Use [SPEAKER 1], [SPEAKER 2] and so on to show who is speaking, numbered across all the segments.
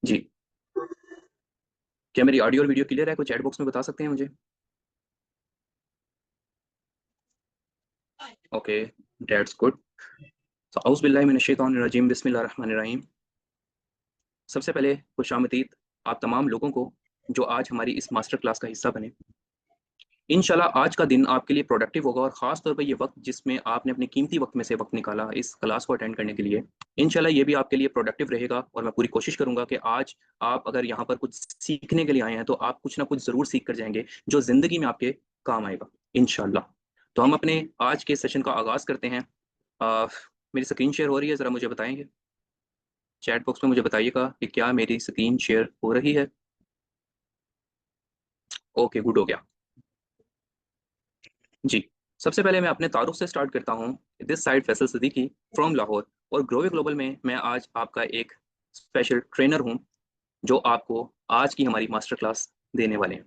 [SPEAKER 1] जी। क्या मेरी ऑडियो और वीडियो क्लियर है? कुछ चैट बॉक्स में बता सकते हैं मुझे? Okay, that's good. तो औज़ु बिल्लाहि मिनश शैतानिर रजीम, बिस्मिल्लाहिर रहमानिर रहीम। सबसे पहले खुशामदीद आप तमाम लोगों को जो आज हमारी इस मास्टर क्लास का हिस्सा बने। इंशाल्लाह आज का दिन आपके लिए प्रोडक्टिव होगा और ख़ास तौर पे ये वक्त जिसमें आपने अपने कीमती वक्त में से वक्त निकाला इस क्लास को अटेंड करने के लिए, इंशाल्लाह ये भी आपके लिए प्रोडक्टिव रहेगा। और मैं पूरी कोशिश करूंगा कि आज आप अगर यहाँ पर कुछ सीखने के लिए आए हैं तो आप कुछ ना कुछ ज़रूर सीख कर जाएंगे जो ज़िंदगी में आपके काम आएगा इंशाल्लाह। तो हम अपने आज के सेशन का आगाज़ करते हैं। अ, मेरी स्क्रीन शेयर हो रही है? ज़रा मुझे बताएंगे चैट बॉक्स में, मुझे बताइएगा कि क्या मेरी स्क्रीन शेयर हो रही है। ओके, गुड हो गया जी। सबसे पहले मैं अपने तारुफ से स्टार्ट करता हूँ। This side Faisal Siddiqui from Lahore, और ग्रोवे ग्लोबल में मैं आज आपका एक स्पेशल ट्रेनर हूँ जो आपको आज की हमारी मास्टर क्लास देने वाले हैं।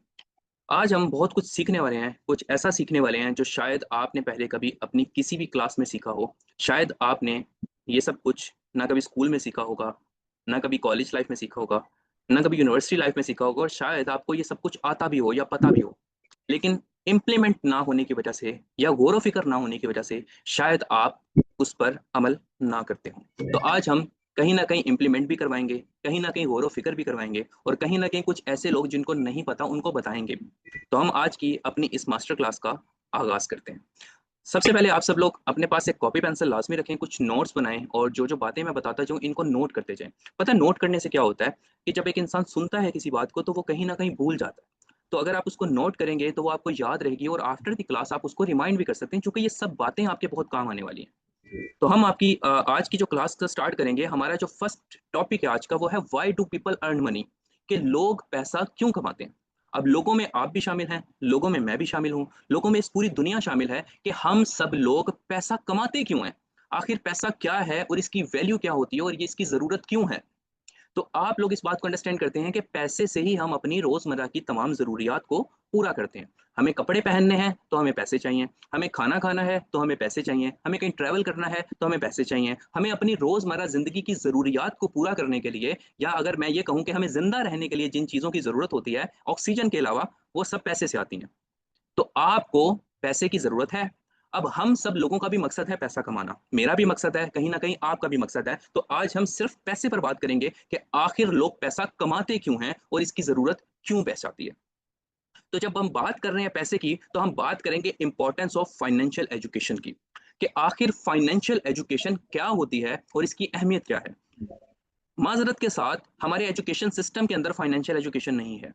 [SPEAKER 1] आज हम बहुत कुछ सीखने वाले हैं, कुछ ऐसा सीखने वाले हैं जो शायद आपने पहले कभी अपनी किसी भी क्लास में सीखा हो। शायद आपने ये सब कुछ ना कभी स्कूल में सीखा होगा, ना कभी कॉलेज लाइफ में सीखा होगा, ना कभी यूनिवर्सिटी लाइफ में सीखा होगा, और शायद आपको ये सब कुछ आता भी हो या पता भी हो, लेकिन इम्प्लीमेंट ना होने की वजह से या गौर व फिक्र ना होने की वजह से शायद आप उस पर अमल ना करते हो। तो आज हम कहीं ना कहीं इम्प्लीमेंट भी करवाएंगे, कहीं ना कहीं गौर व फिक्र भी करवाएंगे, और कहीं ना कहीं कुछ ऐसे लोग जिनको नहीं पता उनको बताएंगे भी। तो हम आज की अपनी इस मास्टर क्लास का आगाज करते हैं। सबसे पहले आप सब लोग अपने पास एक कॉपी पेंसिल लाजमी रखें, कुछ नोट्स बनाएं, और जो जो बातें मैं बताता जाऊं इनको नोट करते जाएं। पता है नोट करने से क्या होता है कि जब एक इंसान सुनता है किसी बात को तो वो कहीं ना कहीं भूल जाता है। तो अगर आप उसको नोट करेंगे तो वो आपको याद रहेगी, और आफ्टर द क्लास आप उसको रिमाइंड भी कर सकते हैं, क्योंकि ये सब बातें आपके बहुत काम आने वाली हैं। तो हम आपकी आज की जो क्लास का स्टार्ट करेंगे, हमारा जो फर्स्ट टॉपिक है आज का वो है why do people earn money, कि लोग पैसा क्यों कमाते हैं। अब लोगों में आप भी शामिल हैं, लोगों में मैं भी शामिल हूं, लोगों में इस पूरी दुनिया शामिल है कि हम सब लोग पैसा कमाते क्यों हैं, आखिर पैसा क्या है और इसकी वैल्यू क्या होती है और ये इसकी जरूरत क्यों है। तो आप लोग इस बात को अंडरस्टैंड करते हैं कि पैसे से ही हम अपनी रोजमर्रा की तमाम जरूरियात को पूरा करते हैं। हमें कपड़े पहनने हैं तो हमें पैसे चाहिए, हमें खाना खाना है तो हमें पैसे चाहिए, हमें कहीं ट्रैवल करना है तो हमें पैसे चाहिए, हमें अपनी रोजमर्रा जिंदगी की जरूरियात को पूरा करने के लिए, या अगर मैं ये कहूँ कि हमें जिंदा रहने के लिए जिन चीजों की जरूरत होती है ऑक्सीजन के अलावा, वो सब पैसे से आती हैं। तो आपको पैसे की जरूरत है। अब हम सब लोगों का भी मकसद है पैसा कमाना, मेरा भी मकसद है, कहीं ना कहीं आपका भी मकसद है। तो आज हम सिर्फ पैसे पर बात करेंगे कि आखिर लोग पैसा कमाते क्यों हैं और इसकी जरूरत क्यों पैसे आती है। तो जब हम बात कर रहे हैं पैसे की तो हम बात करेंगे इंपॉर्टेंस ऑफ फाइनेंशियल एजुकेशन की, कि आखिर फाइनेंशियल एजुकेशन क्या होती है और इसकी अहमियत क्या है। माजरत के साथ हमारे एजुकेशन सिस्टम के अंदर फाइनेंशियल एजुकेशन नहीं है।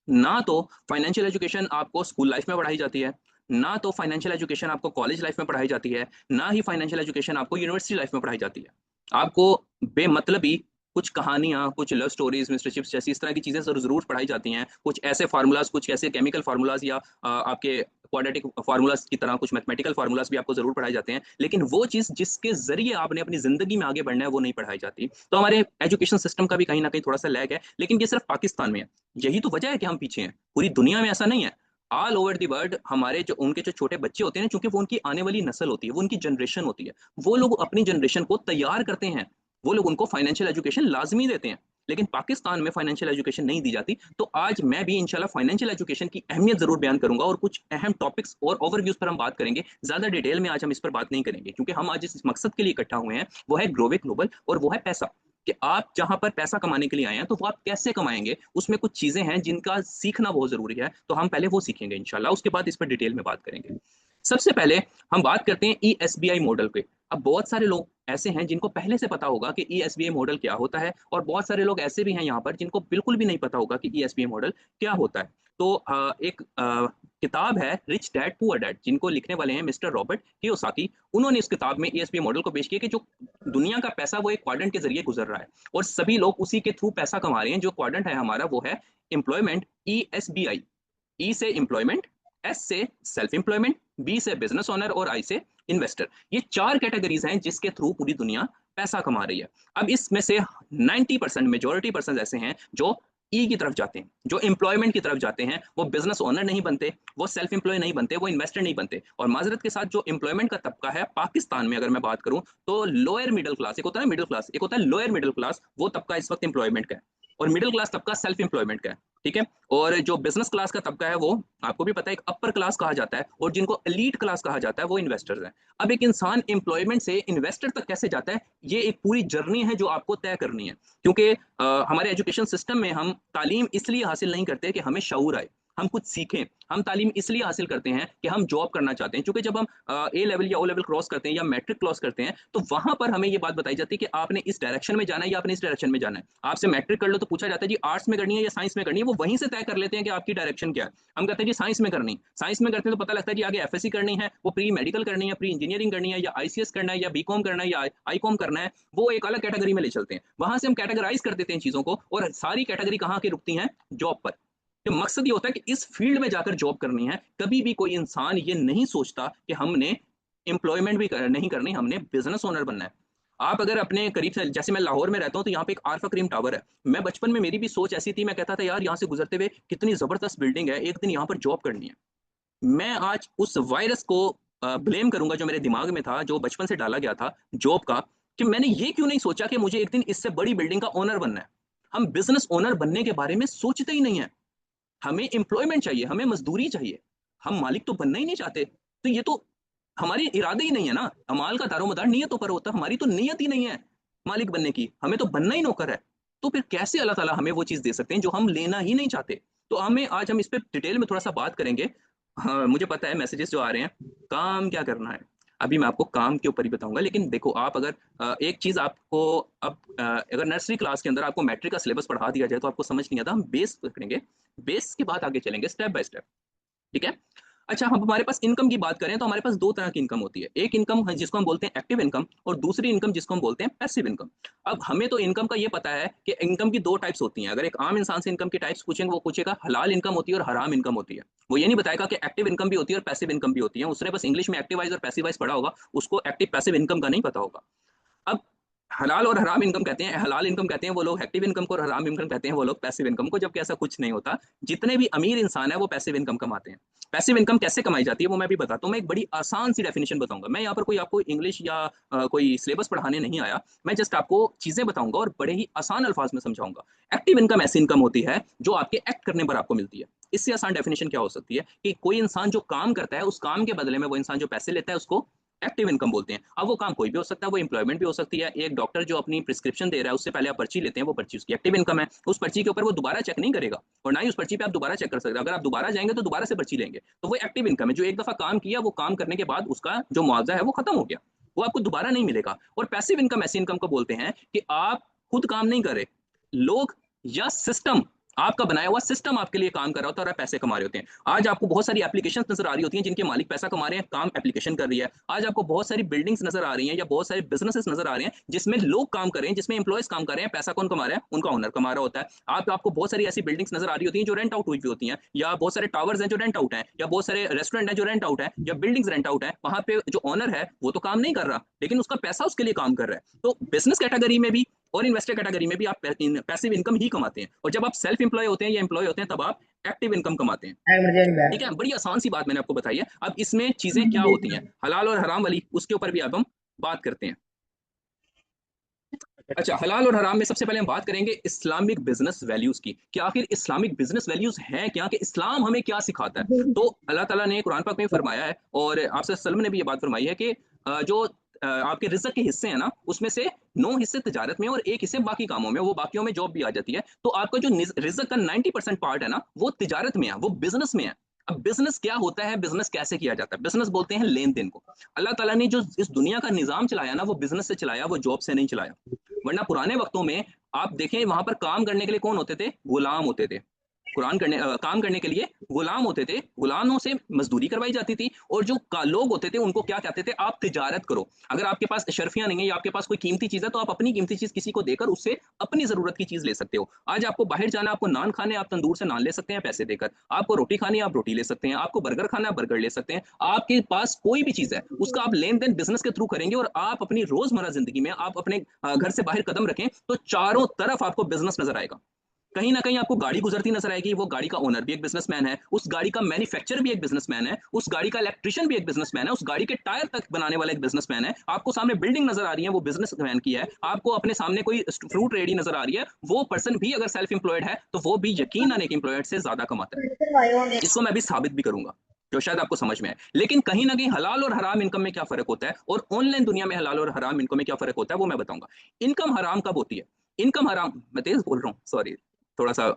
[SPEAKER 1] ना तो फाइनेंशियल एजुकेशन आपको स्कूल लाइफ में पढ़ाई जाती है, ना तो फाइनेंशियल एजुकेशन आपको कॉलेज लाइफ में पढ़ाई जाती है, ना ही फाइनेंशियल एजुकेशन आपको यूनिवर्सिटी लाइफ में पढ़ाई जाती है। आपको बेमतलबी कुछ कहानियां, कुछ लव स्टोरीज, मिस्टर चिप्स जैसी इस तरह की चीजें जरूर पढ़ाई जाती हैं, कुछ ऐसे फार्मूलाज, कुछ ऐसे केमिकल फार्मूलाज, या आपके क्वाड्रेटिक फार्मूलाज की तरह कुछ मैथमेटिकल फार्मूलाज भी आपको जरूर पढ़ाई जाते हैं, लेकिन वो चीज जिसके जरिए आपने अपनी जिंदगी में आगे बढ़ना है वो नहीं पढ़ाई जाती। तो हमारे एजुकेशन सिस्टम का भी कहीं ना कहीं थोड़ा सा लैग है, लेकिन ये सिर्फ पाकिस्तान में है। यही तो वजह है कि हम पीछे हैं, पूरी दुनिया में ऐसा नहीं है। ऑल ओवर दी वर्ल्ड हमारे जो उनके जो छोटे बच्चे होते हैं ना, चूंकि वो उनकी आने वाली नस्ल होती है, वो उनकी जनरेशन होती है, वो लोग अपनी जनरेशन को तैयार करते हैं, वो लोग उनको फाइनेंशियल एजुकेशन लाजमी देते हैं। लेकिन पाकिस्तान में फाइनेंशियल एजुकेशन नहीं दी जाती। तो आज मैं भी इंशाल्लाह फाइनेंशियल एजुकेशन की अहमियत जरूर बयान करूंगा, और कुछ अहम टॉपिक्स और ओवरव्यूज पर हम बात करेंगे। ज्यादा डिटेल में आज हम इस पर बात नहीं करेंगे, क्योंकि हम आज इस मकसद के लिए इकट्ठा हुए हैं, वो है ग्रोवे ग्लोबल, और वो है पैसा। कि आप जहां पर पैसा कमाने के लिए आए हैं तो वो आप कैसे कमाएंगे, उसमें कुछ चीजें हैं जिनका सीखना बहुत जरूरी है। तो हम पहले वो सीखेंगे इंशाल्लाह, उसके बाद इस पर डिटेल में बात करेंगे। सबसे पहले हम बात करते हैं ईएसबीआई मॉडल पे। अब बहुत सारे लोग ऐसे हैं जिनको पहले से पता होगा कि ईएसबीआई मॉडल क्या होता है, और बहुत सारे लोग ऐसे भी हैं यहाँ पर जिनको बिल्कुल भी नहीं पता होगा कि ईएसबीआई मॉडल क्या होता है। तो एक किताब है रिच डैड पुअर डैड, जिनको लिखने वाले हैं मिस्टर रॉबर्ट कियोसाकी। उन्होंने इस किताब में ईएसबीआई मॉडल को पेश किया कि जो दुनिया का पैसा वो एक क्वाड्रेंट के जरिए गुजर रहा है, और सभी लोग उसी के थ्रू पैसा कमा रहे हैं। जो क्वाड्रेंट है हमारा वो है एम्प्लॉयमेंट, ईएसबीआई। ई से एम्प्लॉयमेंट, एस से सेल्फ एम्प्लॉयमेंट, बी से बिजनेस ओनर, और आई से इन्वेस्टर। ये चार कैटेगरीज हैं जिसके थ्रू पूरी दुनिया पैसा कमा रही है। अब इसमें से 90% मेजोरिटी पर्सन ऐसे हैं जो ई की तरफ जाते हैं, जो एम्प्लॉयमेंट की तरफ जाते हैं, वो बिजनेस ओनर नहीं बनते, वो सेल्फ एम्प्लॉय नहीं बनते, वो इन्वेस्टर नहीं बनते। और माजरत के साथ जो एम्प्लॉयमेंट का तबका है पाकिस्तान में अगर मैं बात करूं, तो लोअर मिडिल क्लास, एक होता है मिडिल क्लास, एक होता है लोअर मिडिल क्लास, वो तबका इस वक्त एम्प्लॉयमेंट का है, और मिडिल क्लास तबका सेल्फ एम्प्लॉयमेंट का है। ठीक है। और जो बिजनेस क्लास का तबका है वो आपको भी पता है एक अपर क्लास कहा जाता है, और जिनको एलीट क्लास कहा जाता है वो इन्वेस्टर्स हैं। अब एक इंसान एम्प्लॉयमेंट से इन्वेस्टर तक कैसे जाता है, ये एक पूरी जर्नी है जो आपको तय करनी है। क्योंकि हमारे एजुकेशन सिस्टम में हम तालीम इसलिए हासिल नहीं करते कि हमें शऊर आए, हम कुछ सीखें। हम तालीम इसलिए हासिल करते हैं कि हम जॉब करना चाहते हैं। क्योंकि जब हम ए लेवल या ओ लेवल क्रॉस करते हैं या मैट्रिक क्रॉस करते हैं, तो वहां पर हमें ये बात बताई जाती है कि आपने इस डायरेक्शन में जाना है या आपने इस डायरेक्शन में जाना है। आपसे मैट्रिक कर लो तो पूछा जाता है जी आर्ट्स में करनी है या साइंस में करनी है, वो वहीं से तय कर लेते हैं कि आपकी डायरेक्शन क्या है। हम कहते हैं जी साइंस में करनी, साइंस में करते हैं तो पता लगता है जी आगे एफएससी करनी है, वो प्री मेडिकल करनी है, प्री इंजीनियरिंग करनी है, या आईसीएस करना है, या बीकॉम करना है, या आईकॉम करना है, वो एक अलग कैटेगरी में ले चलते हैं। वहां से हम कैटेगराइज कर देते हैं चीजों को, और सारी कैटेगरी कहाँ की रुकती हैं, जॉब पर। तो मकसद ये होता है कि इस फील्ड में जाकर जॉब करनी है। कभी भी कोई इंसान ये नहीं सोचता कि हमने एम्प्लॉयमेंट भी नहीं करनी, हमने बिजनेस ओनर बनना है। आप अगर अपने करीब से, जैसे मैं लाहौर में रहता हूँ, तो यहाँ पे एक आरफा क्रीम टावर है। मैं बचपन में मेरी भी सोच ऐसी थी, मैं कहता था यार यहाँ से गुजरते हुए कितनी जबरदस्त बिल्डिंग है, एक दिन यहाँ पर जॉब करनी है। मैं आज उस वायरस को ब्लेम करूंगा जो मेरे दिमाग में था, जो बचपन से डाला गया था जॉब का, कि मैंने ये क्यों नहीं सोचा कि मुझे एक दिन इससे बड़ी बिल्डिंग का ओनर बनना है। हम बिजनेस ओनर बनने के बारे में सोचते ही नहीं है। हमें एम्प्लॉयमेंट चाहिए, हमें मजदूरी चाहिए, हम मालिक तो बनना ही नहीं चाहते। तो ये तो हमारे इरादे ही नहीं है ना। अमाल का दारोमदार नियतों पर होता है, हमारी तो नियत ही नहीं है मालिक बनने की, हमें तो बनना ही नौकर है। तो फिर कैसे अल्लाह ताला हमें वो चीज़ दे सकते हैं जो हम लेना ही नहीं चाहते। तो हमें आज हम इस पर डिटेल में थोड़ा सा बात करेंगे। हाँ, मुझे पता है मैसेजेस जो आ रहे हैं, काम क्या करना है। अभी मैं आपको काम के ऊपर ही बताऊंगा, लेकिन देखो आप अगर एक चीज़ आपको, अब अगर नर्सरी क्लास के अंदर आपको मैट्रिक का सिलेबस पढ़ा दिया जाए तो आपको समझ नहीं आता। हम बेस पकड़ेंगे, बेस के बाद आगे चलेंगे स्टेप बाय स्टेप। ठीक है। अच्छा, हम हमारे पास इनकम की बात करें तो हमारे पास दो तरह की इनकम होती है। एक इनकम है जिसको हम बोलते हैं एक्टिव इनकम, और दूसरी इनकम जिसको हम बोलते हैं पैसिव इनकम। अब हमें तो इनकम का ये पता है कि इनकम की दो टाइप्स होती हैं। अगर एक आम इंसान से इनकम की टाइप्स पूछेंगे, वो पूछेगा हलाल इनकम होती है और हराम इनकम होती है। वो ये नहीं बताएगा कि एक्टिव इनकम भी होती है और पैसिव इनकम भी होती है। उसने बस इंग्लिश में एक्टिवाइज और पैसिवाइज पढ़ा होगा, उसको एक्टिव पैसिव इनकम का नहीं पता होगा। अब हलाल और हराम इनकम कहते हैं, हलाल इनकम कहते हैं वो लोग एक्टिव इनकम को, और हराम इनकम कहते हैं वो लोग पैसिव इनकम को, जबकि ऐसा कुछ नहीं होता। जितने भी अमीर इंसान है वो पैसिव इनकम कमाते हैं। पैसिव इनकम कैसे कमाई जाती है वो मैं भी बताता हूँ। मैं एक बड़ी आसान सी डेफिनेशन बताऊंगा। मैं यहाँ पर कोई आपको इंग्लिश या कोई सिलेबस पढ़ाने नहीं आया। मैं जस्ट आपको चीजें बताऊंगा और बड़े ही आसान अल्फाज में समझाऊंगा। एक्टिव इनकम ऐसी इनकम होती है जो आपके एक्ट करने पर आपको मिलती है। इससे आसान डेफिनेशन क्या हो सकती है कि कोई इंसान जो काम करता है, उस काम के बदले में वो इंसान जो पैसे लेता है उसको एक्टिव इनकम बोलते हैं। अब वो काम कोई भी हो सकता है, वो एम्प्लॉयमेंट भी हो सकती है। एक डॉक्टर जो अपनी प्रिस्क्रिप्शन दे रहा है, उससे पहले आप पर्ची लेते हैं, वो पर्ची उसकी एक्टिव इनकम है। उस पर्ची के ऊपर वो दोबारा चेक नहीं करेगा, और ना ही उस पर्ची पे आप दोबारा चेक कर सकते हैं। अगर आप दोबारा जाएंगे तो दोबारा से पर्ची लेंगे, तो वो एक्टिव इनकम है। जो एक दफा काम किया, वो काम करने के बाद उसका जो मुआवजा है वो खत्म हो गया, वो आपको दोबारा नहीं मिलेगा। और पैसिव इनकम ऐसी इनकम को बोलते हैं कि आप खुद काम नहीं कर रहे, लोग या सिस्टम, आपका बनाया हुआ सिस्टम आपके लिए काम कर रहा होता है और आप पैसे कमा रहे होते हैं। आज आपको बहुत सारी एप्लीकेशंस नजर आ रही होती हैं जिनके मालिक पैसा कमा रहे हैं, काम एप्लीकेशन कर रही है। आज आपको बहुत सारी बिल्डिंग्स नजर आ रही हैं या बहुत सारे बिजनेसेस नजर आ रहे हैं जिसमें लोग काम कर रहे हैं, जिसमें एम्प्लॉयज काम कर रहे हैं। पैसा कौन कमा रहा है? उनका ओनर कमा रहा होता है। आपको बहुत सारी ऐसी बिल्डिंग्स नजर आ रही होती हैं जो रेंट आउट हुई हुई होती हैं, या बहुत सारे टावर्स हैं जो रेंट आउट हैं, या बहुत सारे रेस्टोरेंट हैं जो रेंट आउट है, या बिल्डिंग्स रेंट आउट है। वहां पे जो ओनर है वो तो काम नहीं कर रहा, लेकिन उसका पैसा उसके लिए काम कर रहा है। तो बिजनेस कैटेगरी में भी और इन्वेस्टर कैटेगरी में भी आप पैसिव इनकम ही कमाते हैं। और जब आप सेल्फ एम्प्लॉय होते हैं या एम्प्लॉय होते हैं तब आप एक्टिव इनकम कमाते हैं। ठीक है, बड़ी आसान सी बात मैंने आपको बताई है। अब इसमें चीजें क्या होती हैं, हलाल और हराम वाली, उसके ऊपर भी अब हम बात करते हैं। अच्छा, हलाल और हराम में सबसे पहले हम बात करेंगे इस्लामिक बिजनेस वैल्यूज की, कि आखिर इस्लामिक बिजनेस वैल्यूज हैं क्या, कि इस्लाम हमें क्या सिखाता है। तो अल्लाह ताला ने कुरान पाक में फरमाया है, और आपसे सल्लम ने भी ये बात फरमाई है कि जो आपके रिज़्क के हिस्से हैं ना, उसमें से 9 हिस्से तिजारत में और एक हिस्से बाकी कामों में, वो बाकियों में जॉब भी आ जाती है। तो आपका जो रिज़्क का 90% पार्ट है ना, वो तिजारत में है, वो बिजनेस में है। अब बिजनेस क्या होता है, बिजनेस कैसे किया जाता है? बिजनेस बोलते हैं लेन देन को। अल्लाह ताला ने जो इस दुनिया का निजाम चलाया ना, वो बिजनेस से चलाया, वो जॉब से नहीं चलाया। वरना पुराने वक्तों में आप देखें, वहां पर काम करने के लिए कौन होते थे? गुलाम होते थे। काम करने के लिए गुलाम होते थे, गुलामों से मजदूरी करवाई जाती थी। और जो लोग होते थे उनको क्या कहते थे? आप तिजारत करो। अगर आपके पास शर्फियां नहीं है या आपके पास कोई कीमती चीज है, तो आप अपनी कीमती चीज किसी को देकर उससे अपनी जरूरत की चीज ले सकते हो। आज आपको बाहर जाना, आपको नान खाने, आप तंदूर से नान ले सकते हैं पैसे देकर। आपको रोटी खानी, आप रोटी ले सकते हैं। आपको बर्गर खाना, आप बर्गर ले सकते हैं। आपके पास कोई भी चीज है, उसका आप लेन देन बिजनेस के थ्रू करेंगे। और आप अपनी रोजमर्रा जिंदगी में, आप अपने घर से बाहर कदम रखें तो चारों तरफ आपको बिजनेस नजर आएगा। कहीं ना कहीं आपको गाड़ी गुजरती नजर आएगी, वो गाड़ी का ओनर भी एक बिजनेसमैन है, उस गाड़ी का मैन्युफैक्चरर भी एक बिजनेसमैन है, उस गाड़ी का इलेक्ट्रिशियन भी एक बिजनेसमैन है, उस गाड़ी के टायर तक बनाने वाला एक बिजनेसमैन है। आपको सामने बिल्डिंग नजर आ रही है, वो बिजनेसमैन की है। आपको अपने सामने कोई फ्रूट रेडी नजर आ रही है, वो पर्सन भी अगर सेल्फ एम्प्लॉयड है तो वो भी यकीनन एक एम्प्लॉयड से ज्यादा कमाता है। इसको मैं अभी साबित भी करूंगा, जो शायद आपको समझ में आए। लेकिन कहीं ना कहीं हलाल और हराम इनकम में क्या फर्क होता है, और ऑनलाइन दुनिया में हलाल और हराम इनकम में क्या फर्क होता है, वो मैं बताऊंगा। इनकम हराम कब होती है? इनकम हराम, मैं तेज बोल रहा हूँ, सॉरी, थोड़ा सा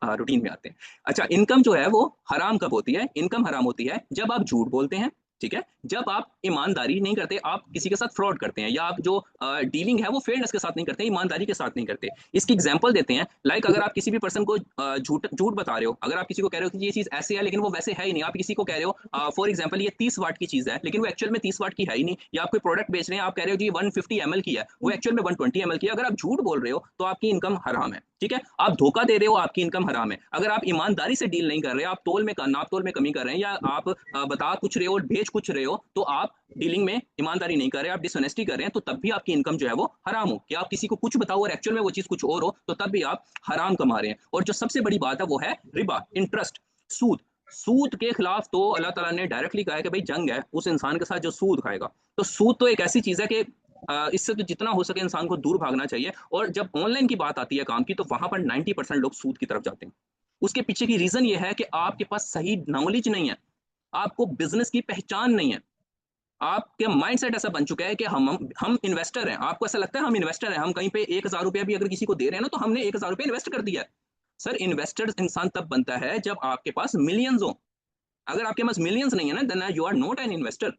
[SPEAKER 1] रूटीन में आते हैं। अच्छा, इनकम जो है वो हराम कब होती है? इनकम हराम होती है जब आप झूठ बोलते हैं, ठीक है, जब आप ईमानदारी नहीं करते, आप किसी के साथ फ्रॉड करते हैं, या आप जो डीलिंग है वो फेयरनेस के साथ नहीं करते, ईमानदारी के साथ नहीं करते। इसकी एग्जांपल देते हैं, लाइक अगर आप किसी भी पर्सन को झूठ झूठ बता रहे हो, अगर आप किसी को कह रहे हो कि ये चीज ऐसे है लेकिन वो वैसे है ही नहीं, आप किसी को कह रहे हो फॉर एग्जाम्पल ये 30 वाट की चीज है लेकिन वो एक्चुअल में 30 वाट की है ही नहीं, या आप कोई प्रोडक्ट बेच रहे हैं, आप कह रहे हो जी 150 ml की है, वो एक्चुअल में 120 ml की है, अगर आप झूठ बोल रहे हो तो आपकी इनकम हराम है, ठीक है। आप धोखा दे रहे हो, आपकी इनकम हराम है। अगर आप ईमानदारी से डील नहीं कर रहे, आप तोल में नाप तोल में कमी कर रहे हैं, या आप बता कुछ रहे हो और बेच कुछ रहे हो, तो आप डीलिंग में ईमानदारी नहीं कर रहे, आप डिसऑनेस्टी कर रहे हैं, तो तब भी आपकी इनकम जो है वो हराम हो। कि आप किसी को कुछ बताओ और एक्चुअल में वो चीज कुछ और हो, तो तब भी आप हराम कमा रहे हैं। और जो सबसे बड़ी बात है वो है रिबा, इंटरेस्ट, सूद। सूद के खिलाफ तो अल्लाह ताला ने डायरेक्टली कहा है कि भाई जंग है उस इंसान के साथ जो सूद खाएगा। तो सूद तो एक ऐसी चीज है कि इससे तो जितना हो सके इंसान को दूर भागना चाहिए। और जब ऑनलाइन की बात आती है काम की, तो वहां पर 90% लोग सूद की तरफ जाते हैं। उसके पीछे की रीजन ये है कि आपके पास सही नॉलेज नहीं है, आपको बिजनेस की पहचान नहीं है, आपके माइंडसेट ऐसा बन चुका है कि हम इन्वेस्टर हैं। आपको ऐसा लगता है हम इन्वेस्टर हैं, हम कहीं पे 1,000 रुपया भी अगर किसी को दे रहे हैं ना, तो हमने 1,000 रुपया इन्वेस्ट कर दिया है। सर, इन्वेस्टर इंसान तब बनता है जब आपके पास मिलियंस हो। अगर आपके पास मिलियंस नहीं है ना, then you are not an investor.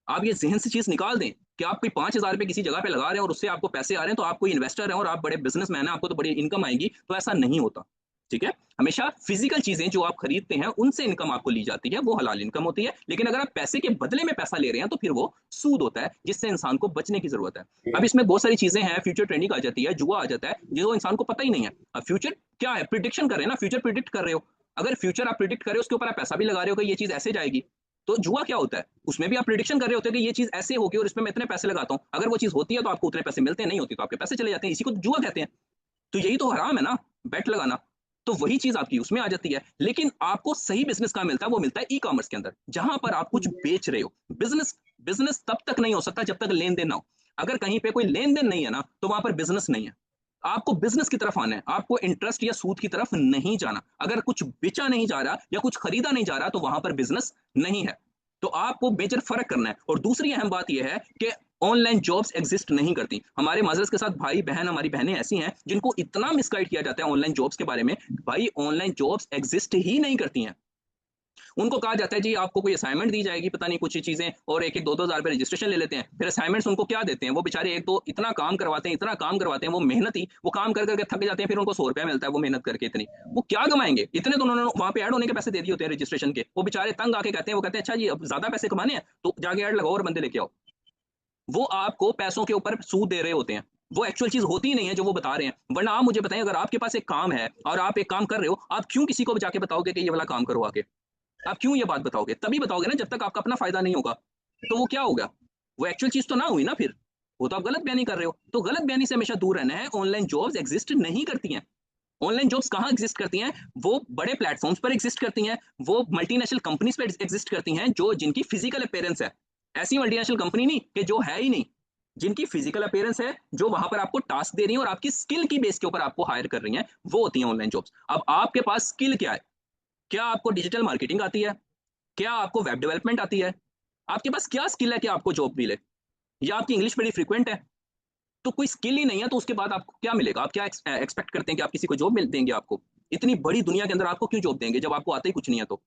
[SPEAKER 1] आप ये जहन से चीज निकाल दें कि आप कोई 5,000 रुपये किसी जगह पे लगा रहे हैं और उससे आपको पैसे आ रहे हैं, तो आप कोई इन्वेस्टर हैं और आप बड़े बिजनेसमैन हैं, आपको तो बड़ी इनकम आएगी। तो ऐसा नहीं होता, ठीक है। हमेशा फिजिकल चीजें जो आप खरीदते हैं उनसे इनकम आपको ली जाती है, वो हलाल इनकम होती है। लेकिन अगर आप पैसे के बदले में पैसा ले रहे हैं तो फिर वो सूद होता है, जिससे इंसान को बचने की जरूरत है। अब इसमें बहुत सारी चीजें हैं, फ्यूचर ट्रेडिंग आ जाती है, जुआ आ जाता है, जो इंसान को पता ही नहीं है। अब फ्यूचर क्या है? प्रिडिक्शन कर रहे हैं ना, फ्यूचर प्रिडिक्ट कर रहे हो। अगर फ्यूचर आप प्रिडिक्ट कर रहे हो, उसके ऊपर आप पैसा भी लगा रहे हो कि ये चीज ऐसे जाएगी, तो जुआ क्या होता है? उसमें भी आप प्रिडिक्शन कर रहे होते हो कि ये चीज ऐसे होगी और इसमें मैं इतने पैसे लगाता हूँ, अगर वो चीज होती है तो आपको उतने पैसे मिलते हैं, नहीं होती तो आपके पैसे चले जाते हैं। इसी को जुआ कहते हैं। तो यही तो हराम है ना, बेट लगाना। तो वही चीज आपकी उसमें आ जाती है। लेकिन आपको सही बिजनेस कहाँ मिलता है? वो मिलता है ई कॉमर्स के अंदर, जहां पर आप कुछ बेच रहे हो। बिजनेस बिजनेस तब तक नहीं हो सकता जब तक लेन देन ना हो। अगर कहीं पे कोई लेन देन नहीं है ना, तो वहां पर बिजनेस नहीं है। आपको बिजनेस की तरफ आना है, आपको इंटरेस्ट या सूद की तरफ नहीं जाना। अगर कुछ बेचा नहीं जा रहा या कुछ खरीदा नहीं जा रहा, तो वहां पर बिजनेस नहीं है। तो आपको मेजर फर्क करना है। और दूसरी अहम बात यह है कि ऑनलाइन जॉब्स एग्जिस्ट नहीं करती। हमारे माजरत के साथ भाई बहन, हमारी बहनें ऐसी हैं जिनको इतना मिसगाइड किया जाता है ऑनलाइन जॉब्स के बारे में। भाई, ऑनलाइन जॉब्स एग्जिस्ट ही नहीं करती हैं। उनको कहा जाता है जी आपको कोई असाइनमेंट दी जाएगी, पता नहीं कुछ ही चीजें, और एक एक 2-2 हज़ार रुपये रजिस्ट्रेशन ले लेते हैं। फिर असाइनमेंट्स उनको क्या देते हैं? वो बेचारे एक तो इतना काम करवाते हैं, इतना काम करवाते हैं, वो मेहनती, वो काम कर करके थक जाते हैं, फिर उनको 100 रुपया मिलता है। वो मेहनत करके इतनी, वो क्या कमाएंगे? इतने तो उन्होंने वहां पे ऐड होने के पैसे दे दिए होते हैं रजिस्ट्रेशन के। वो बेचारे तंग आके कहते हैं, वो कहते हैं अच्छा जी अब ज्यादा पैसे कमाने हैं तो जाके ऐड लगाओ और बंदे लेके आओ। वो आपको पैसों के ऊपर सूद दे रहे होते हैं। वो एक्चुअल चीज होती ही नहीं है जो वो बता रहे हैं। वरना आप मुझे बताएं, अगर आपके पास एक काम है और आप एक काम कर रहे हो, आप क्यों किसी को जाके बताओगे कि ये वाला काम करो आके? आप क्यों ये बात बताओगे? तभी बताओगे ना जब तक आपका अपना फायदा नहीं होगा। तो वो क्या होगा? वो एक्चुअल चीज तो ना हुई ना फिर। वो तो आप गलत बयानी कर रहे हो। तो गलत बयानी से हमेशा दूर रहना है। ऑनलाइन जॉब्स एग्जिस्ट नहीं करती हैं। ऑनलाइन जॉब्स कहाँ एग्जिस्ट करती हैं? वो बड़े प्लेटफॉर्म्स पर एग्जिस्ट करती हैं, वो मल्टीनेशनल कंपनीज पर एग्जिस्ट करती हैं, जो जिनकी फिजिकल अपेयरेंस है। ऐसी मल्टीनेशनल कंपनी नहीं कि जो है ही नहीं, जिनकी फिजिकल अपेयरेंस है, जो वहां पर आपको टास्क दे रही है और आपकी स्किल की बेस के ऊपर आपको हायर कर रही हैं, वो होती हैं ऑनलाइन जॉब्स। अब आपके पास स्किल क्या है? क्या आपको डिजिटल मार्केटिंग आती है? क्या आपको वेब डेवलपमेंट आती है? आपके पास क्या स्किल है कि आपको जॉब मिले? या आपकी इंग्लिश बड़ी फ्रीक्वेंट है? तो कोई स्किल ही नहीं है, तो उसके बाद आपको क्या मिलेगा? आप क्या एक्सपेक्ट करते हैं कि आप किसी को जॉब मिल देंगे? आपको इतनी बड़ी दुनिया के अंदर आपको क्यों जॉब देंगे जब आपको आता ही कुछ नहीं है? तो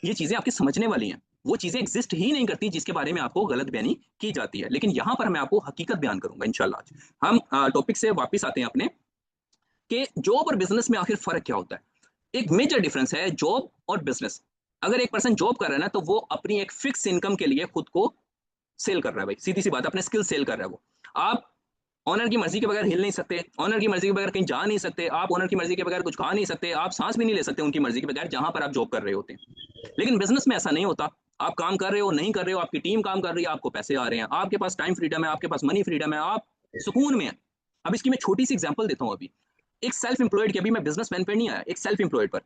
[SPEAKER 1] ये चीजें आपकी समझने वाली हैं। वो चीजें एग्जिस्ट ही नहीं करती जिसके बारे में आपको गलत बयानी की जाती है। लेकिन यहां पर मैं आपको हकीकत बयान करूंगा इंशाल्लाह। आज हम टॉपिक से वापस आते हैं अपने, कि जॉब और बिजनेस में आखिर फर्क क्या होता है। एक मेजर डिफरेंस है जॉब और बिजनेस। अगर एक पर्सन जॉब कर रहा है ना, तो वो अपनी एक फिक्स इनकम के लिए खुद को सेल कर रहा है। भाई सीधी सी बात, अपने स्किल सेल कर रहा है वो। आप ऑनर की मर्जी के बगैर हिल नहीं सकते, ऑनर की मर्जी के बगैर कहीं जा नहीं सकते, आप ऑनर की मर्जी के बगैर कुछ खा नहीं सकते, आप सांस भी नहीं ले सकते उनकी मर्जी के बगैर, जहां पर आप जॉब कर रहे होते हैं। लेकिन बिजनेस में ऐसा नहीं होता। आप काम कर रहे हो, नहीं कर रहे हो, आपकी टीम काम कर रही है, आपको पैसे आ रहे हैं, आपके पास टाइम फ्रीडम है, आपके पास मनी फ्रीडम है, आप सुकून में है। अब इसकी मैं छोटी सी एग्जांपल देता हूं। अभी एक सेल्फ एम्प्लॉयड की, अभी मैं बिजनेसमैन पर नहीं आया, एक सेल्फ एम्प्लॉयड पर,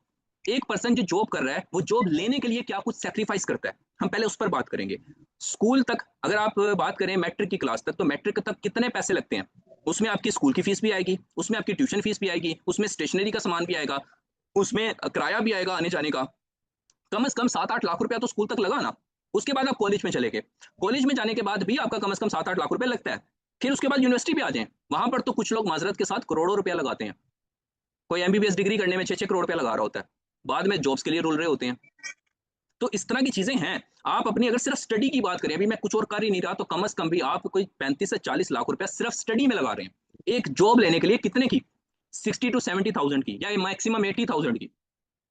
[SPEAKER 1] एक पर्सन जो जॉब कर रहा है वो जॉब लेने के लिए क्या कुछ सेक्रीफाइस करता है, हम पहले उस पर बात करेंगे। स्कूल तक अगर आप बात करें मैट्रिक की क्लास तक, तो मैट्रिक तक कितने पैसे लगते हैं, उसमें आपकी स्कूल की फीस भी आएगी, उसमें आपकी ट्यूशन फीस भी आएगी, उसमें स्टेशनरी का सामान भी आएगा, उसमें किराया भी आएगा आने जाने का, कम से कम 7-8 लाख रुपया तो स्कूल तक लगा ना। उसके बाद आप कॉलेज में चले गए, कॉलेज में जाने के बाद भी आपका कम से कम 7-8 लाख रुपया लगता है। फिर उसके बाद यूनिवर्सिटी भी आ जाए, वहां पर तो कुछ लोग माजरत के साथ करोड़ों रुपया लगाते हैं, कोई एमबीबीएस डिग्री करने में 6-6 करोड़ रुपया लगा रहा होता है, बाद में जॉब्स के लिए रुल रहे होते हैं। तो इस तरह की चीजें हैं। आप अपनी अगर सिर्फ स्टडी की बात करें, अभी मैं कुछ और कर ही नहीं रहा, तो कम से कम भी आप कोई 35 से 40 लाख रुपया सिर्फ स्टडी में लगा रहे हैं। एक जॉब लेने के लिए कितने की, 60 to 70 थाउजेंड की, या मैक्सिमम 80 थाउजेंड की।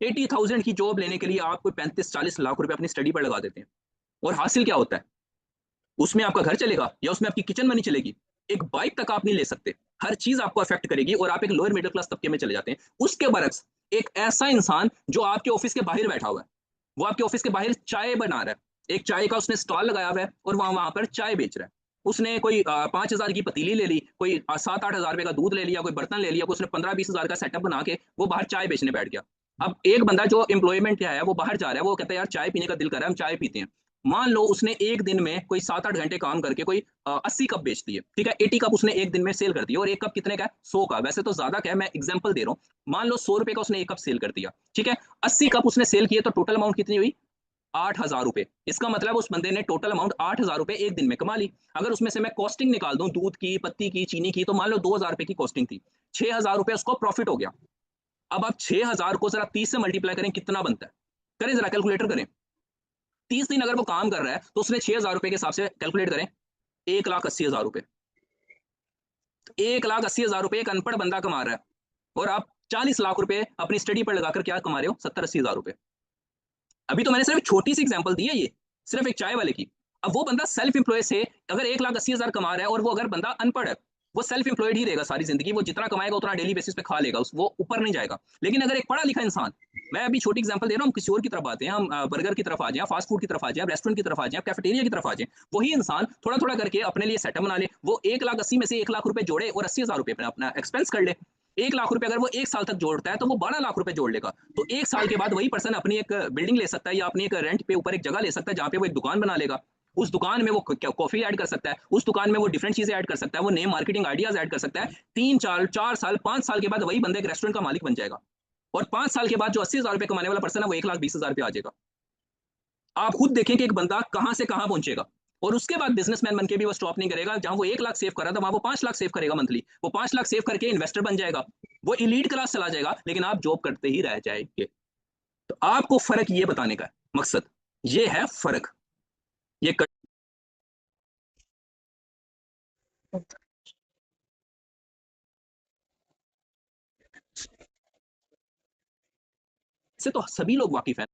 [SPEAKER 1] 80 थाउजेंड की जॉब लेने के लिए आप कोई 35-40 लाख रुपए अपनी स्टडी पर लगा देते हैं, और हासिल क्या होता है, उसमें आपका घर चलेगा या उसमें आपकी किचन मनी चलेगी, एक बाइक तक आप नहीं ले सकते, हर चीज आपको अफेक्ट करेगी, और आप एक लोअर मिडिल क्लास तबके में चले जाते हैं। उसके बरक्स एक ऐसा इंसान जो आपके ऑफिस के बाहर बैठा हुआ है, वो आपके ऑफिस के बाहर चाय बना रहा है, एक चाय का उसने स्टॉल लगाया हुआ है और वहां वहां पर चाय बेच रहा है। उसने कोई 5,000 की पतीली ले ली, कोई 7-8 हजार रुपए का दूध ले लिया, कोई बर्तन ले लिया, कोई उसने 15-20 हजार का सेटअप बना के वो बाहर चाय बेचने बैठ गया। अब एक बंदा जो एम्प्लॉयमेंट क्या है, वो बाहर जा रहा है, वो कहता है यार चाय पीने का दिल कर रहा है, हम चाय पीते हैं। मान लो उसने एक दिन में कोई 7-8 घंटे काम करके कोई 80 कप बेच दिए, ठीक है, 80 कप उसने एक दिन में सेल कर दिया, और एक कप कितने का है, 100 का, वैसे तो ज्यादा का है, मैं एग्जांपल दे रहा हूँ। मान लो 100 रुपए का उसने एक कप सेल कर दिया, ठीक है, 80 कप उसने सेल किए, तो टोटल अमाउंट कितनी हुई, 8,000 रुपए। इसका मतलब उस बंदे ने टोटल अमाउंट 8,000 रुपए एक दिन में कमा ली। अगर उसमें से मैं कॉस्टिंग निकाल दूं, दूध की, पत्ती की, चीनी की, तो मान लो 2,000 रुपए की कॉस्टिंग थी, 6,000 रुपए उसको प्रॉफिट हो गया। अब आप 6,000 को जरा 30 से मल्टीप्लाई करें, कितना बनता है, करें जरा कैलकुलेटर करें। 30 दिन अगर वो काम कर रहा है, तो उसने 6,000 रुपए के हिसाब से कैलकुलेट करें, 1,80,000 रुपए। 1,80,000 रुपए एक अनपढ़ बंदा कमा रहा है, और आप 40 लाख रुपए अपनी स्टडी पर लगाकर क्या कमा रहे हो, 70-80 हजार रुपए। अभी तो मैंने सिर्फ छोटी सी एग्जांपल दी है, ये सिर्फ एक चाय वाले की। अब वो बंदा सेल्फ एम्प्लॉय से अगर 1,80,000 कमा रहा है, और वो अगर बंदा अनपढ़ है, वो सेल्फ एम्प्लॉयड ही रहेगा सारी जिंदगी, वो जितना कमाएगा उतना डेली बेसिस पे खा लेगा, वो ऊपर नहीं जाएगा। लेकिन अगर एक पढ़ा लिखा इंसान, मैं अभी छोटी एग्जांपल दे रहा हूँ, किसी और की तरफ आते हैं, हम बर्गर की तरफ आ जाए, फास्ट फूड की तरफ आ जाए, रेस्टोरेंट की तरफ आ जाए, कैफेटेरिया की तरफ आ जाए, वही इंसान थोड़ा थोड़ा करके अपने लिए सेटअप बना ले, वो 1,80,000 में से 1 लाख रुपए जोड़े और 80,000 रुपए अपना एक्सपेंस कर ले। 1 लाख रुपए अगर वो एक साल तक जोड़ता है, तो वो 12 लाख रुपए जोड़ लेगा। तो एक साल के बाद वही पर्सन अपनी एक बिल्डिंग ले सकता है, या अपनी एक रेंट पे ऊपर एक जगह ले सकता है, जहाँ पे वो एक दुकान बना लेगा। उस दुकान में वो कॉफी ऐड कर सकता है, उस दुकान में वो डिफरेंट चीजें ऐड कर सकता है, वो नए मार्केटिंग आइडियाज ऐड कर सकता है। 3-4 साल 5 साल के बाद वही बंदा एक रेस्टोरेंट का मालिक बन जाएगा, और 5 साल के बाद जो 80,000 रुपए कमाने वाला पर्सन है, वो 1,20,000 पे आ जाएगा। आप खुद देखें कि एक बंदा कहां से कहां पहुंचेगा। और उसके बाद बिजनेसमैन बनके भी वो स्टॉप नहीं करेगा, जहां वो 1 लाख सेव कर रहा था वहां वो 5 लाख सेव करेगा मंथली, वो 5 लाख सेव करके इन्वेस्टर बन जाएगा, वो इलीट क्लास चला जाएगा, लेकिन आप जॉब करते ही रह जाएंगे। तो आपको फर्क ये बताने का है, मकसद ये है फर्क, ये से तो सभी लोग वाकिफ हैं।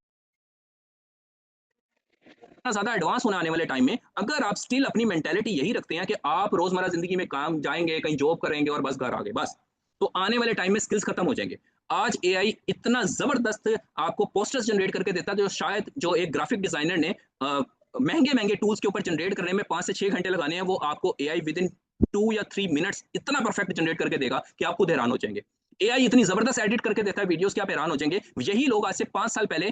[SPEAKER 1] इतना ज्यादा एडवांस होने आने वाले टाइम में, अगर आप स्टिल अपनी मेंटेलिटी यही रखते हैं कि आप रोजमर्रा जिंदगी में काम जाएंगे, कहीं जॉब करेंगे और बस घर आ गए बस, तो आने वाले टाइम में स्किल्स खत्म हो जाएंगे। आज एआई इतना जबरदस्त आपको पोस्टर्स जनरेट करके देता है, जो शायद जो एक ग्राफिक डिजाइनर ने महंगे महंगे टूल्स के ऊपर जनरेट करने में 5 से 6 घंटे लगाने हैं, वो आपको एआई विद इन 2 या 3 मिनट्स इतना परफेक्ट जनरेट करके देगा कि आप खुद हैरान हो जाएंगे। एआई इतनी जबरदस्त एडिट करके देता है वीडियोस कि आप हैरान हो जाएंगे। यही लोग आज से 5 साल पहले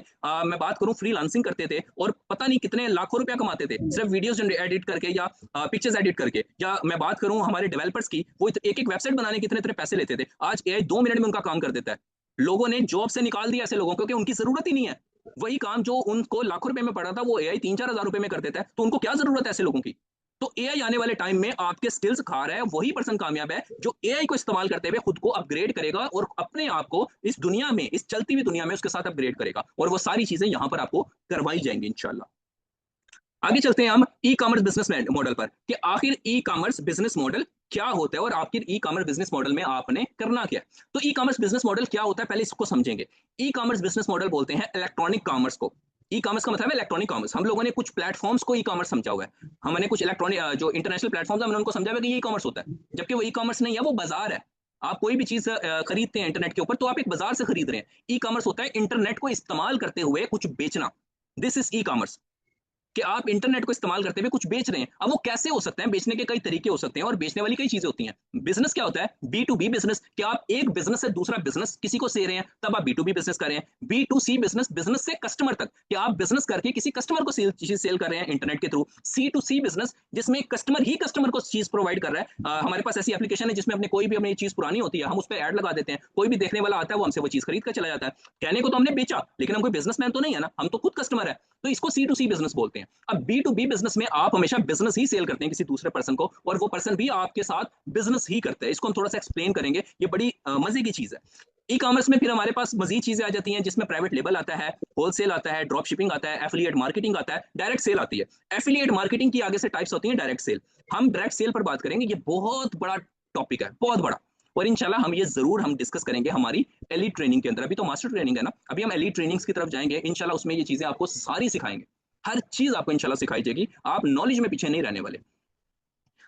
[SPEAKER 1] मैं बात करूं फ्रीलांसिंग करते थे, और पता नहीं कितने लाखों रुपया कमाते थे सिर्फ वीडियोस एडिट करके, या पिक्चर्स एडिट करके। या मैं बात करूं हमारे डेवलपर्स की, वो एक एक वेबसाइट बनाने के इतने इतने पैसे लेते थे, आज एआई 2 मिनट में उनका काम कर देता है। लोगों ने जॉब से निकाल दिया ऐसे लोगों को, क्योंकि उनकी जरूरत ही नहीं है। वही काम जो उनको लाखों रुपए में पड़ा था, वो एआई 3-4 हजार रुपए में कर देता है, तो उनको क्या जरूरत है ऐसे लोगों की। तो एआई आने वाले टाइम में आपके स्किल्स खा रहा है, वही पर्सन कामयाब है जो एआई को इस्तेमाल करते हुए खुद को अपग्रेड करेगा, और अपने आप को इस दुनिया में, इस चलती हुई दुनिया में उसके साथ अपग्रेड करेगा, और वो सारी चीजें यहां पर आपको करवाई जाएंगी इंशाल्लाह। आगे चलते हैं हम ई कॉमर्स बिजनेस मॉडल पर, कि आखिर ई कॉमर्स बिजनेस मॉडल क्या होता है, और आखिर ई कॉमर्स बिजनेस मॉडल में आपने करना क्या है। तो ई कॉमर्स बिजनेस मॉडल क्या होता है, पहले इसको समझेंगे। ई कॉमर्स बिजनेस मॉडल बोलते हैं इलेक्ट्रॉनिक कॉमर्स को। ई कॉमर्स का मतलब है इलेक्ट्रॉनिक कॉमर्स। हम लोगों ने कुछ प्लेटफॉर्म्स को ई कॉमर्स समझा हुआ है, हमने कुछ इलेक्ट्रॉनिक जो इंटरनेशनल प्लेटफॉर्म्स है, हमने उनको समझा हुआ कि ये ई कॉमर्स होता है, जबकि वो ई कॉमर्स नहीं है, वो बाजार है। आप कोई भी चीज खरीदते हैं इंटरनेट के ऊपर, तो आप एक बाजार से खरीद रहे हैं। ई कॉमर्स होता है इंटरनेट को इस्तेमाल करते हुए कुछ बेचना, दिस इज ई कॉमर्स। कि आप इंटरनेट को इस्तेमाल करते हुए कुछ बेच रहे हैं। अब वो कैसे हो सकते हैं, बेचने के कई तरीके हो सकते हैं और बेचने वाली कई चीजें होती हैं। बिजनेस क्या होता है, बी टू बी बिजनेस, कि आप एक बिजनेस से दूसरा बिजनेस किसी को दे रहे हैं, तब आप बी टू बी बिजनेस कर रहे हैं। B to C business, business से कस्टमर तक, कि आप बिजनेस करके किसी कस्टमर को सेल कर रहे हैं इंटरनेट के through. C to C business, जिसमें कस्टमर ही कस्टमर को चीज प्रोवाइड कर रहा है। हमारे पास ऐसी एप्लीकेशन है जिसमें अपने कोई भी अपनी चीज पुरानी होती है, हम उस पर ऐड लगा देते हैं, कोई भी देखने वाला आता है वो हमसे वो चीज खरीद कर चला जाता है। कहने को तो हमने बेचा, लेकिन हम कोई बिजनेसमैन तो नहीं है ना, हम तो खुद कस्टमर है। तो इसको सी टू सी बिजनेस बोलते हैं। अब बी टू बी बिजनेस में आप हमेशा बिजनेस ही सेल करते हैं किसी दूसरे पर्सन को, और वो पर्सन भी आपके साथ बिजनेस ही करते हैं। इसको हम थोड़ा सा एक्सप्लेन करेंगे, ये बड़ी मजे की चीज है। ई कॉमर्स में फिर हमारे पास मजीद चीजें आ जाती हैं, जिसमें प्राइवेट लेबल आता है, होलसेल आता है, ड्रॉप शिपिंग आता है, एफिलिएट मार्केटिंग आता है, डायरेक्ट सेल आती है। एफिलिएट मार्केटिंग की आगे से टाइप्स होती हैं डायरेक्ट सेल। हम डायरेक्ट सेल पर बात करेंगे, ये बहुत बड़ा टॉपिक है, बहुत बड़ा। और इंशाल्लाह हम ये जरूर हम डिस्कस करेंगे हमारी एलीट ट्रेनिंग के अंदर। अभी तो मास्टर ट्रेनिंग है ना, अभी हम एलीट ट्रेनिंग्स की तरफ जाएंगे इंशाल्लाह, उसमें ये चीजें आपको सारी सिखाएंगे, हर चीज आपको इंशाल्लाह सिखाई जाएगी, आप नॉलेज में पीछे नहीं रहने वाले।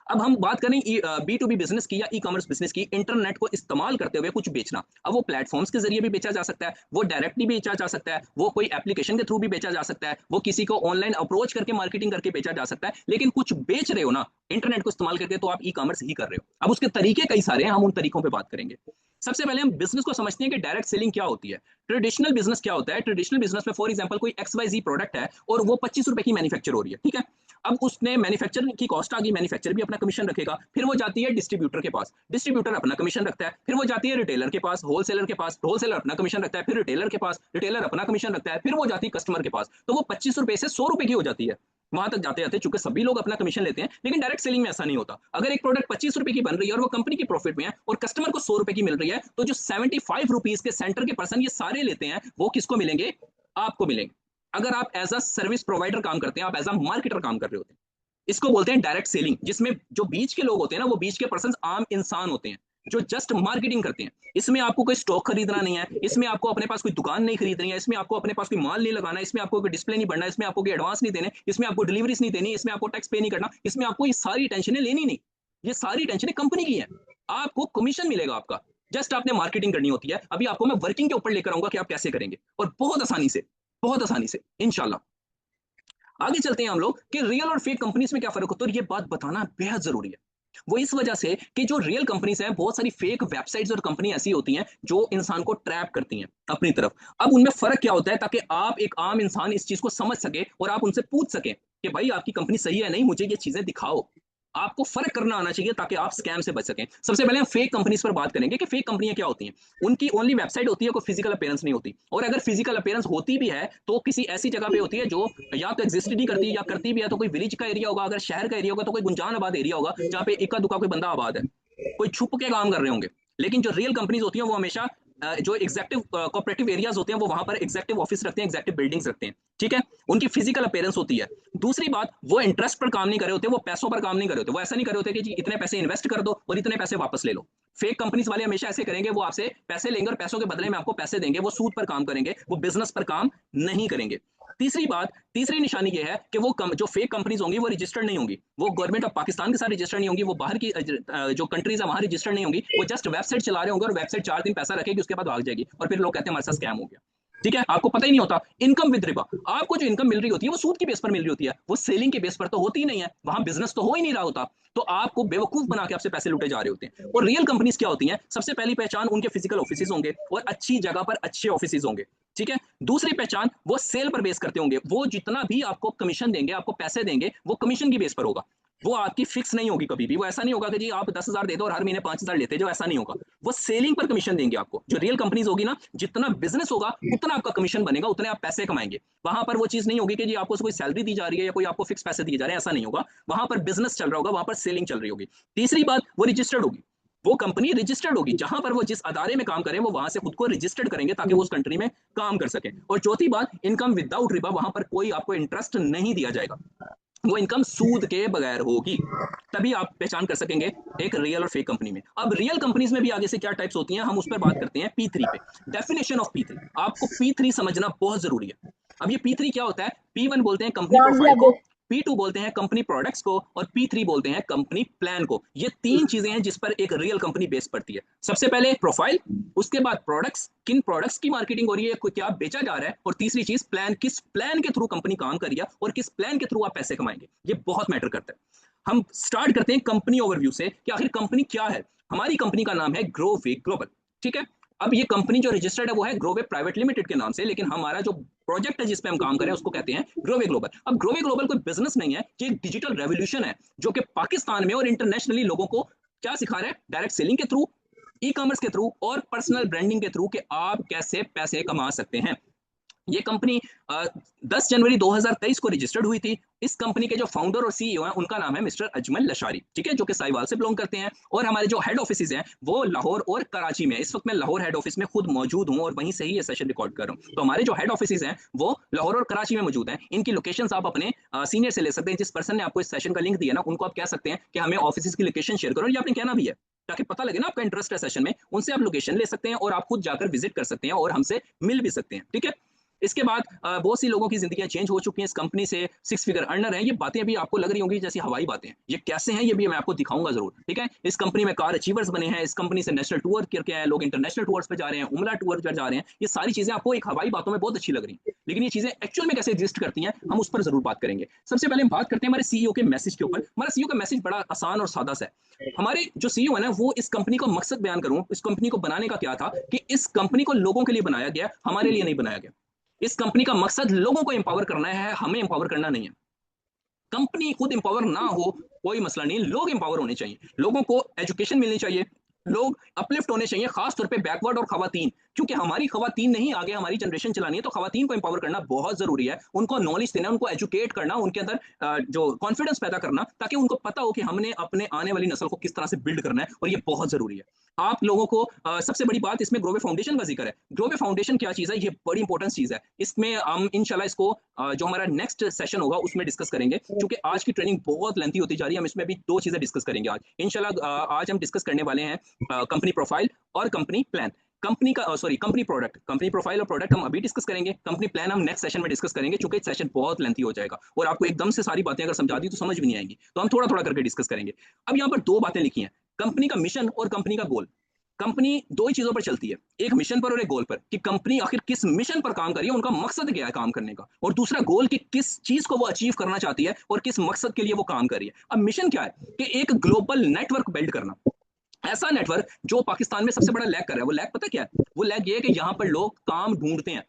[SPEAKER 1] अब हम बात करें बी टू बी बिजनेस की या ई कॉमर्स बिजनेस की, इंटरनेट को इस्तेमाल करते हुए कुछ बेचना। अब वो प्लेटफॉर्म्स के जरिए भी बेचा जा सकता है, वो डायरेक्टली बेचा जा सकता है, वो कोई एप्लीकेशन के थ्रू भी बेचा जा सकता है, वो किसी को ऑनलाइन अप्रोच करके मार्केटिंग करके बेचा जा सकता है। लेकिन कुछ बेच रहे हो ना इंटरनेट को इस्तेमाल करके, तो आप ई कॉमर्स ही कर रहे हो। अब उसके तरीके कई सारे हैं, हम उन तरीकों पर बात करेंगे। सबसे पहले हम बिजनेस को समझते हैं कि डायरेक्ट सेलिंग क्या होती है। ट्रेडिशनल बिजनेस क्या होता है, ट्रेडिशनल बिजनेस में फॉर एग्जांपल कोई XYZ प्रोडक्ट है और वो 25 रुपए की मैन्युफैक्चर हो रही है, ठीक है। अब उसने मैन्युफैक्चर की कॉस्ट आ गई, मैन्युफैक्चर भी अपना कमीशन रखेगा, फिर वो जाती है डिस्ट्रीब्यूटर के पास, डिस्ट्रीब्यूटर अपना कमीशन रखता है, फिर वो जाती है रिटेलर के पास, होलसेलर के पास, होलसेलर अपना कमीशन रखता है, फिर रिटेलर के पास, रिटेलर अपना कमीशन रखता है, फिर वो जाती है कस्टमर के पास। तो वो 25 रुपए से 100 रुपए की हो जाती है। वहां तक जाते जाते चूंकि सभी लोग अपना कमीशन लेते हैं, लेकिन डायरेक्ट सेलिंग में ऐसा नहीं होता। अगर एक प्रोडक्ट 25 रुपए की बन रही है और वो कंपनी की प्रॉफिट में है और कस्टमर को 100 रुपए की मिल रही है, तो जो 75 रुपीज के सेंटर के पर्सन ये सारे लेते हैं, वो किसको मिलेंगे, आपको मिलेंगे। अगर आप एज अ सर्विस प्रोवाइडर काम करते हैं, आप एज अ मार्केटर काम कर रहे होते हैं, इसको बोलते हैं डायरेक्ट सेलिंग। जिसमें जो बीच के लोग होते हैं ना, वो बीच के पर्सन आम इंसान होते हैं जो जस्ट मार्केटिंग करते हैं। इसमें आपको कोई स्टॉक खरीदना नहीं है, इसमें आपको अपने पास कोई दुकान नहीं खरीदनी है, इसमें आपको अपने पास कोई माल नहीं लगाना, इसमें आपको कोई डिस्प्ले नहीं बढ़ना, इसमें आपको कोई एडवांस नहीं देने, इसमें आपको डिलीवरीज नहीं देनी, इसमें आपको टैक्स पे नहीं करना, इसमें आपको ये सारी टेंशनें लेनी नहीं। ये सारी टेंशनें कंपनी की है, आपको कमीशन मिलेगा आपका, जस्ट आपने मार्केटिंग करनी होती है। अभी आपको मैं वर्किंग के ऊपर लेकर आऊंगा कि आप कैसे करेंगे, और बहुत आसानी से, बहुत आसानी से इंशाल्लाह। आगे चलते हैं हम लोग कि रियल और फेक कंपनीज में क्या फर्क होता है, और ये बात बताना बेहद जरूरी है। वो इस वजह से कि जो रियल कंपनीज हैं, बहुत सारी फेक वेबसाइट्स और कंपनी ऐसी होती हैं जो इंसान को ट्रैप करती हैं अपनी तरफ। अब उनमें फर्क क्या होता है, ताकि आप एक आम इंसान इस चीज को समझ सके और आप उनसे पूछ सके कि भाई आपकी कंपनी सही है नहीं, मुझे ये चीजें दिखाओ। आपको फर्क करना आना चाहिए ताकि आप स्कैम से बच सकें। सबसे पहले हम फेक कंपनीज पर बात करेंगे कि फेक कंपनियां क्या होती हैं। उनकी ओनली वेबसाइट होती है, कोई फिजिकल अपीयरेंस नहीं होती, और अगर फिजिकल अपीयरेंस होती भी है तो किसी ऐसी जगह पे होती है जो या तो एग्जिस्ट नहीं करती, या करती भी है तो कोई विलेज का एरिया होगा, अगर शहर का एरिया होगा तो कोई गुंजान आबाद एरिया होगा जहाँ पे इक्का दुक्का कोई बंदा आबाद है, कोई छुप के काम कर रहे होंगे। लेकिन जो रियल कंपनीज होती हैं वो हमेशा जो एग्जेक्टिव कोऑपरेटिव एरियाज होते हैं वो वहां पर एग्जेक्टिव ऑफिस रखते हैं, एग्जेक्टिव बिल्डिंग्स रखते हैं, ठीक है। उनकी फिजिकल अपीयरेंस होती है। दूसरी बात, वो इंटरेस्ट पर काम नहीं कर रहे होते, वो पैसों पर काम नहीं कर रहे होते, वो ऐसा नहीं कर रहे होते कि जी इतने पैसे इन्वेस्ट कर दो और इतने पैसे वापस ले लो। फेक कंपनीज वाले हमेशा ऐसे करेंगे, वो आपसे पैसे लेंगे और पैसों के बदले में आपको पैसे देंगे, वो सूद पर काम करेंगे, वो बिजनेस पर काम नहीं करेंगे। तीसरी बात, तीसरी निशानी ये है कि वो जो फेक कंपनीज होंगी वो रजिस्टर्ड नहीं होंगी, वो गवर्नमेंट ऑफ पाकिस्तान के साथ रजिस्टर्ड नहीं होंगी, वो बाहर की जो कंट्रीज है वहां रजिस्टर्ड नहीं होंगी, वो जस्ट वेबसाइट चला रहे होंगे और वेबसाइट 4 दिन पैसा रखेगी, उसके बाद भाग जाएगी और फिर लोग कहते हैं हमारे साथ स्कैम हो गया। ठीक है, आपको पता ही नहीं होता। इनकम विद रिबा, आपको जो इनकम मिल रही होती है वो सूद के बेस पर मिल रही होती है, वो सेलिंग के बेस पर तो होती ही नहीं है, वहां बिजनेस तो हो ही नहीं रहा होता। तो आपको बेवकूफ बना के आपसे पैसे लुटे जा रहे होते हैं। और रियल कंपनीज क्या होती हैं, सबसे पहली पहचान उनके फिजिकल ऑफिस होंगे और अच्छी जगह पर अच्छे ऑफिस होंगे, ठीक है। दूसरी पहचान, वो सेल पर बेस करते होंगे, वो जितना भी आपको कमीशन देंगे, आपको पैसे देंगे, वो कमीशन की बेस पर होगा, वो आपकी फिक्स नहीं होगी कभी भी। वो ऐसा नहीं होगा कि जी आप 10,000 दे दो और हर महीने 5,000 लेते जो, ऐसा नहीं होगा। वो सेलिंग पर कमीशन देंगे आपको। जो रियल कंपनीज होगी ना, जितना बिजनेस होगा उतना आपका कमीशन बनेगा, उतने आप पैसे कमाएंगे। वहां पर वो चीज नहीं होगी कि जी आपको कोई सैलरी दी जा रही है या कोई आपको फिक्स पैसे दिए जा रहे हैं, ऐसा नहीं होगा। वहां पर बिजनेस चल रहा होगा, वहां पर सेलिंग चल रही होगी। तीसरी बात, वो रजिस्टर्ड होगी, वो कंपनी रजिस्टर्ड होगी, जहां पर वो जिस अदारे में काम करें वो वहां से खुद को रजिस्टर्ड करेंगे ताकि वो उस कंट्री में काम कर सके। और चौथी बात, इनकम विदाउट रिबा, वहां पर कोई आपको इंटरेस्ट नहीं दिया जाएगा, वो इनकम सूद के बगैर होगी। तभी आप पहचान कर सकेंगे एक रियल और फेक कंपनी में। अब रियल कंपनीज में भी आगे से क्या टाइप्स होती हैं, हम उस पर बात करते हैं P3 पे। डेफिनेशन ऑफ P3, आपको P3 समझना बहुत जरूरी है। अब ये P3 क्या होता है, P1 बोलते हैं कंपनी प्रोफाइल को, P2 बोलते हैं कंपनी प्रोडक्ट्स को, और P3 बोलते हैं कंपनी प्लान को। ये तीन चीजें हैं जिस पर एक रियल कंपनी बेस पड़ती है। सबसे पहले प्रोफाइल, उसके बाद प्रोडक्ट्स, किन प्रोडक्ट्स की मार्केटिंग हो रही है, क्या बेचा जा रहा है, और तीसरी चीज प्लान, किस प्लान के थ्रू कंपनी काम कर रही है और किस प्लान के थ्रू आप पैसे कमाएंगे। ये बहुत मैटर करता है। हम स्टार्ट करते हैं कंपनी ओवरव्यू से कि आखिर कंपनी क्या है। हमारी कंपनी का नाम है ग्रोवे ग्लोबल, ठीक है। अब ये कंपनी जो रजिस्टर्ड है वो है ग्रोवे प्राइवेट लिमिटेड के नाम से, लेकिन हमारा जो प्रोजेक्ट है जिस पे हम काम कर रहे हैं उसको कहते हैं ग्रोवे ग्लोबल। अब ग्रोवे ग्लोबल कोई बिजनेस नहीं है, ये एक डिजिटल रेवोल्यूशन है जो कि पाकिस्तान में और इंटरनेशनली लोगों को क्या सिखा रहा है, डायरेक्ट सेलिंग के थ्रू, ई कॉमर्स के थ्रू और पर्सनल ब्रांडिंग के थ्रू कि आप कैसे पैसे कमा सकते हैं। ये कंपनी 10 जनवरी 2023 को रजिस्टर्ड हुई थी। इस कंपनी के जो फाउंडर और सीईओ हैं उनका नाम है मिस्टर अजमल लशारी, ठीक है, जो कि साहिवाल से बिलोंग करते हैं। और हमारे जो हेड ऑफिस हैं वो लाहौर और कराची में। इस वक्त मैं लाहौर हेड ऑफिस में खुद मौजूद हूं और वहीं से ही ये सेशन रिकॉर्ड कर रहा हूं। तो हमारे जो हेड ऑफिस हैं वो लाहौर और कराची में मौजूद हैं। इनकी लोकेशंस आप अपने सीनियर से ले सकते हैं। जिस पर्सन ने आपको इस सेशन का लिंक दिया ना, उनको आप कह सकते हैं कि हमें ऑफिस की लोकेशन शेयर करो। ये आपने कहना भी है ताकि पता लगे ना आपका इंटरेस्ट है सेशन में। उनसे आप लोकेशन ले सकते हैं और आप खुद जाकर विजिट कर सकते हैं और हमसे मिल भी सकते हैं, ठीक है। इसके बाद बहुत सी लोगों की जिंदगियां चेंज हो चुकी हैं। इस कंपनी से 6 फिगर अर्नर हैं। ये बातें भी आपको लग रही होंगी जैसी हवाई बातें हैं। ये कैसे हैं ये भी मैं आपको दिखाऊंगा जरूर, ठीक है। इस कंपनी में कार अचीवर्स बने हैं। इस कंपनी से नेशनल टूर करके आए लोग, इंटरनेशनल टूर्स पे जा रहे हैं, उमरा टूर पर जा रहे हैं। ये सारी चीजें आपको एक हवाई बातों में बहुत अच्छी लग रही हैं, लेकिन ये चीजें एक्चुअल में कैसे एग्जिस्ट करती हैं हम उस पर जरूर बात करेंगे। सबसे पहले हम बात करते हैं हमारे सीईओ के मैसेज के ऊपर। हमारा सीईओ का मैसेज बड़ा आसान और सादा सा है। हमारे जो सीईओ है ना, वो इस कंपनी का मकसद बयान करूं, इस कंपनी को बनाने का क्या था कि इस कंपनी को लोगों के लिए बनाया गया, हमारे लिए नहीं बनाया गया। इस कंपनी का मकसद लोगों को एम्पावर करना है, हमें एम्पावर करना नहीं है। कंपनी खुद एम्पावर ना हो कोई मसला नहीं, लोग एम्पावर होने चाहिए, लोगों को एजुकेशन मिलनी चाहिए, लोग अपलिफ्ट होने चाहिए, खासतौर पे बैकवर्ड और खवातीन, क्योंकि हमारी खवातीन नहीं आगे हमारी जनरेशन चलानी है। तो खवातीन को एम्पावर करना बहुत जरूरी है, उनको नॉलेज देना, उनको एजुकेट करना, उनके अंदर जो कॉन्फिडेंस पैदा करना, ताकि उनको पता हो कि हमने अपने आने वाली नस्ल को किस तरह से बिल्ड करना है, और ये बहुत जरूरी है। आप लोगों को सबसे बड़ी बात इसमें ग्रोवे फाउंडेशन का जिक्र है। ग्रोवे फाउंडेशन क्या चीज है, ये बड़ी इंपॉर्टेंट चीज है। इसमें हम इंशाल्लाह इसको जो हमारा नेक्स्ट सेशन होगा उसमें डिस्कस करेंगे, क्योंकि आज की ट्रेनिंग बहुत लेंथी होती जा रही है। हम इसमें भी दो चीजें डिस्कस करेंगे आज इंशाल्लाह। आज हम डिस्कस करने वाले हैं कंपनी प्रोफाइल और कंपनी प्लान। कंपनी का sorry company product, company profile और प्रोडक्ट हम अभी डिस्कस करेंगे। कंपनी प्लान हम नेक्स्ट सेशन में डिस्कस करेंगे, क्योंकि सेशन बहुत लेंथी हो जाएगा और आपको एकदम से सारी बातें अगर समझा दी तो समझ भी नहीं आएंगी, तो हम थोड़ा थोड़ा करके डिस्कस करेंगे। अब यहाँ पर दो बातें लिखी हैं, कंपनी का मिशन और कंपनी का गोल। कंपनी दो ही चीजों पर चलती है, एक मिशन पर और एक गोल पर, कि कंपनी आखिर किस मिशन पर काम कर रही है, उनका मकसद क्या है काम करने का, और दूसरा गोल कि किस चीज को वो अचीव करना चाहती है और किस मकसद के लिए वो काम कर रही है। अब मिशन क्या है कि एक ग्लोबल नेटवर्क बिल्ड करना, ऐसा नेटवर्क जो पाकिस्तान में सबसे बड़ा लैग कर रहा है। वो लैग पता क्या है, वो लैग ये है कि यहाँ पर लोग काम ढूंढते हैं,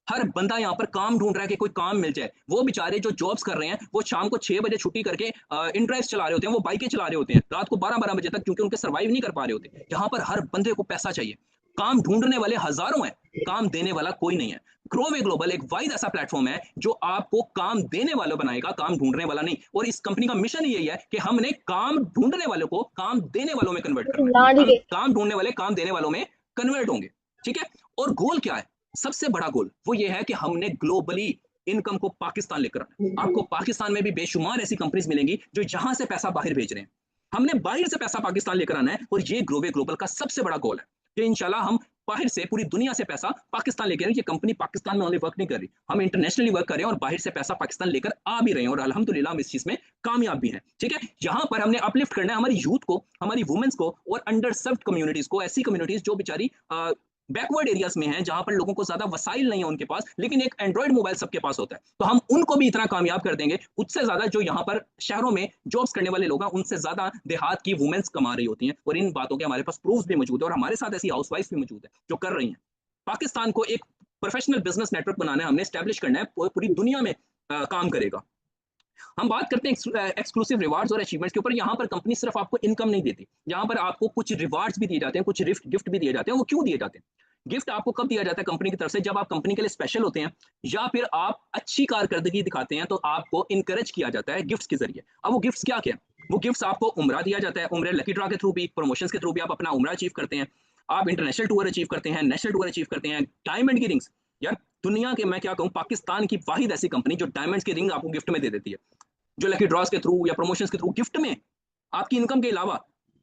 [SPEAKER 1] हर बंदा यहाँ पर काम ढूंढ रहा है कि कोई काम मिल जाए। वो बेचारे जो जॉब्स कर रहे हैं वो शाम को 6 बजे छुट्टी करके इंड्राइव चला रहे होते हैं, वो बाइकें चला रहे होते हैं रात को 12-12 बजे तक, क्योंकि उनके सर्वाइव नहीं कर पा रहे होते। यहाँ पर हर बंदे को पैसा चाहिए। काम ढूंढने वाले हजारों हैं, काम देने वाला कोई नहीं है। ग्रोवे ग्लोबल एक वाइड ऐसा प्लेटफॉर्म है जो आपको काम देने वालों बनाएगा, काम ढूंढने वाला नहीं। और इस कंपनी का मिशन यही है कि हमने काम ढूंढने वालों को काम देने वालों में कन्वर्ट करना है। हम काम ढूंढने वाले काम देने वालों में कन्वर्ट होंगे, ठीक है। और गोल क्या है, सबसे बड़ा गोल वो ये है कि हमने ग्लोबली इनकम को पाकिस्तान लेकर आना है। आपको पाकिस्तान में भी बेशुमार ऐसी कंपनीज मिलेंगी जो यहां से पैसा बाहर भेज रहे हैं। हमने बाहर से पैसा पाकिस्तान लेकर आना है, और ये ग्रोवे ग्लोबल का सबसे बड़ा गोल है कि इंशाल्लाह हम बाहर से पूरी दुनिया से पैसा पाकिस्तान लेकर। ये कंपनी पाकिस्तान में ओनली वर्क नहीं कर रही, हम इंटरनेशनली वर्क कर रहे हैं और बाहर से पैसा पाकिस्तान लेकर आ भी रहे हैं, और अल्हम्दुलिल्लाह हम इस चीज में कामयाब भी हैं, ठीक है। यहाँ पर हमने अपलिफ्ट करना है हमारी यूथ को, हमारी वुमेन्स को, और अंडर सर्व्ड कम्युनिटीज को, ऐसी कम्युनिटीज जो बेचारी बैकवर्ड एरियाज में हैं, जहां पर लोगों को ज्यादा वसाइल नहीं है उनके पास, लेकिन एक एंड्रॉइड मोबाइल सबके पास होता है। तो हम उनको भी इतना कामयाब कर देंगे, उससे ज्यादा जो यहाँ पर शहरों में जॉब्स करने वाले लोग हैं उनसे ज्यादा देहात की वुमेन्स कमा रही होती हैं। और इन बातों के हमारे पास प्रूफ भी मौजूद है, और हमारे साथ ऐसी हाउसवाइफ भी मौजूद है जो कर रही हैं। पाकिस्तान को एक प्रोफेशनल बिजनेस नेटवर्क बनाना है, हमने स्टैब्लिश करना है, पूरी दुनिया में काम करेगा। हम बात करते हैं एक्सक्लूसिव रिवार्ड्स और अचीवमेंट्स के ऊपर। यहाँ पर कंपनी सिर्फ आपको इनकम नहीं देती, यहाँ पर आपको कुछ रिवार्ड्स भी दिए जाते हैं, कुछ गिफ्ट भी दिए जाते हैं। वो क्यों दिए जाते हैं, गिफ्ट आपको कब दिया जाता है कंपनी की तरफ से, जब आप कंपनी के लिए स्पेशल होते हैं या फिर आप अच्छी कारकर्दगी दिखाते हैं, तो आपको इनकरेज किया जाता है गिफ्ट्स के जरिए। अब वो गिफ्ट्स क्या क्या, वो गिफ्ट्स आपको उम्रा दिया जाता है, उम्र लकी ड्रॉ के थ्रू भी, प्रमोशंस के थ्रू भी आप अपना उम्रा अचीव करते हैं, आप इंटरनेशनल टूर अचीव करते हैं, नेशनल टूर अचीव करते हैं, डायमंड की रिंग्स। यार दुनिया के मैं क्या कहूँ, पाकिस्तान की वाहिद ऐसी कंपनी जो डायमंड्स की रिंग आपको गिफ्ट में दे देती है, जो लकी ड्रॉस के थ्रू या प्रमोशंस के थ्रू गिफ्ट में आपकी इनकम के अलावा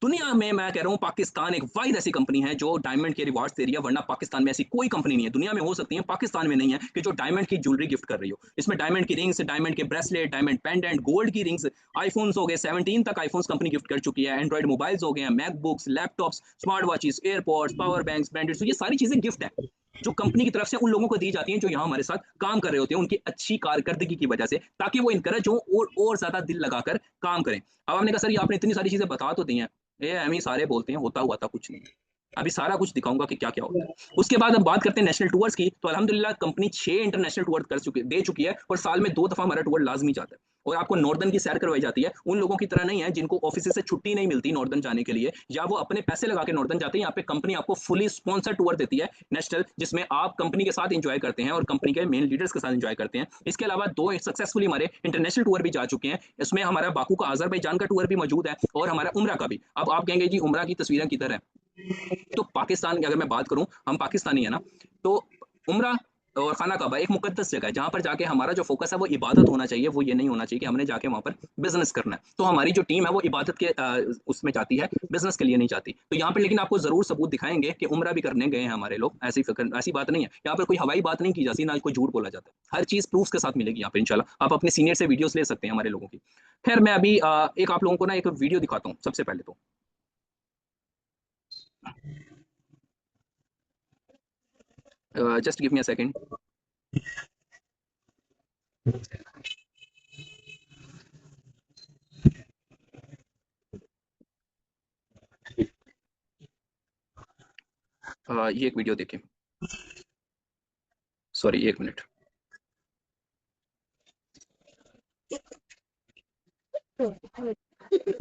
[SPEAKER 1] दुनिया में मैं कह रहा हूँ पाकिस्तान एक वाहिद ऐसी कंपनी है जो डायमंड के रिवार्ड्स दे रही है, वरना पाकिस्तान में ऐसी कोई कंपनी नहीं है। दुनिया में हो सकती है, पाकिस्तान में नहीं है, कि जो डायमंड की ज्वेलरी गिफ्ट कर रही हो। इसमें डायमंड की रिंग्स, डायमंड के ब्रेसलेट, डायमंड पेंडेंट, गोल्ड की रिंग्स, आईफोन्स हो गए 17 तक आईफोन्स कंपनी गिफ्ट कर चुकी है, एंड्रॉइड मोबाइल्स हो गए हैं, MacBooks, laptops, smart watches, AirPods, power banks, branded. तो ये सारी चीजें गिफ्ट है जो कंपनी की तरफ से उन लोगों को दी जाती हैं जो यहाँ हमारे साथ काम कर रहे होते हैं, उनकी अच्छी कारकर्दगी की वजह से, ताकि वो इनकरेज हो और ज्यादा दिल लगाकर काम करें। अब आपने कहा सर ये आपने इतनी सारी चीजें बता तो दी हैं, ये हम ही सारे बोलते हैं, होता हुआ था कुछ नहीं। अभी सारा कुछ दिखाऊंगा कि क्या क्या होता है। उसके बाद अब बात करते हैं नेशनल टूर्स की, तो अल्हम्दुलिल्लाह कंपनी 6 इंटरनेशनल टूर दे चुकी है, और साल में 2 दफा हमारा टूर लाजमी जाता है। और आपको नॉर्दर्न की सैर करवाई जाती है, उन लोगों की तरह नहीं है जिनको ऑफिस से छुट्टी नहीं मिलती नॉर्दर्न जाने के लिए, या वो अपने पैसे लगा के नॉर्दर्न जाते हैं। यहाँ पे कंपनी आपको फुली स्पॉन्सर टूर देती है नेशनल, जिसमें आप कंपनी के साथ एंजॉय करते हैं और कंपनी के मेन लीडर्स के साथ एंजॉय करते हैं। इसके अलावा 2 सक्सेसफुली हमारे इंटरनेशनल टूर भी जा चुके हैं। इसमें हमारा बाकू का अजरबैजान का टूर भी मौजूद है, और हमारा उम्रा का भी। अब आप कहेंगे जी उम्रा की तस्वीरें किधर है, तो पाकिस्तान की अगर मैं बात करूं, हम पाकिस्तानी है ना, तो उम्रा और खाना काबा एक मुकद्दस जगह है जहां पर जाके हमारा जो फोकस है वो इबादत होना चाहिए। वो ये नहीं होना चाहिए कि हमने जाके वहां पर बिजनेस करना है। तो हमारी जो टीम है वो इबादत के उसमें जाती है, बिजनेस के लिए नहीं जाती। तो यहाँ पर लेकिन आपको जरूर सबूत दिखाएंगे कि उम्रा भी करने गए हैं हमारे लोग। ऐसी बात नहीं है, यहाँ पर कोई हवाई बात नहीं की जाती, ना कोई झूठ बोला जाता है। हर चीज प्रूफ के साथ मिलेगी यहाँ पर इंशाल्लाह। आप अपने सीनियर से वीडियोस ले सकते हैं हमारे लोगों की। खैर मैं अभी एक आप लोगों को ना एक वीडियो दिखाता हूँ सबसे पहले तो। Just give me a second. ये एक वीडियो देखिए, सॉरी एक मिनट।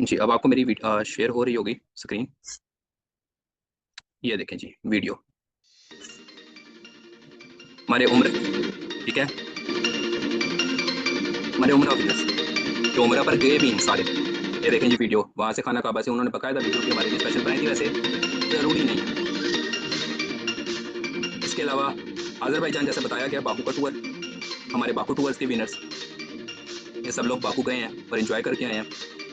[SPEAKER 1] जी अब आपको मेरी शेयर हो रही होगी स्क्रीन। ये देखें जी वीडियो, हमारे उम्र, ठीक है, हमारे उम्र ऑफिसर्स जो उम्र पर गए भी हैं सारे। ये देखें जी वीडियो, वहां से खाना काबा से उन्होंने बकायदा वीडियो की हमारे लिए स्पेशल बनाई थी। वैसे जरूरी नहीं है। इसके अलावा अजरबैजान जैसे बताया गया, बाकू का टूर, हमारे बाकू टूर्स के विनर्स, ये सब लोग बाकू गए हैं और एंजॉय करके आए हैं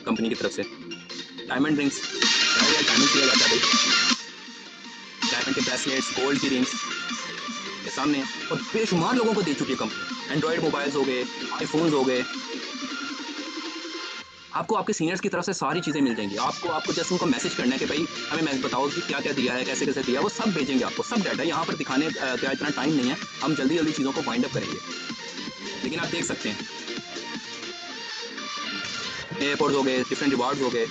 [SPEAKER 1] कंपनी की तरफ से। डायमंड रिंग्स, डायमंड दिया जाता है भाई, डायमंड के ब्रेसलेट्स, गोल्ड की रिंग्स के सामने, और बेशुमार लोगों को दे चुकी है कंपनी। एंड्रॉइड मोबाइल्स हो गए, आईफोन्स हो गए, आपको आपके सीनियर्स की तरफ से सारी चीज़ें मिल जाएंगी। आपको जस्ट उनको मैसेज करना है कि भाई हमें बताओ कि क्या क्या दिया है, कैसे कैसे दिया है, वो सब भेजेंगे आपको, सब डाटा। यहाँ पर दिखाने का इतना टाइम नहीं है, हम जल्दी जल्दी चीज़ों को वाइंड अप करेंगे। लेकिन आप देख सकते हैं एयरपोर्ट हो गए, डिफरेंट रिवार्ड्स हो गए।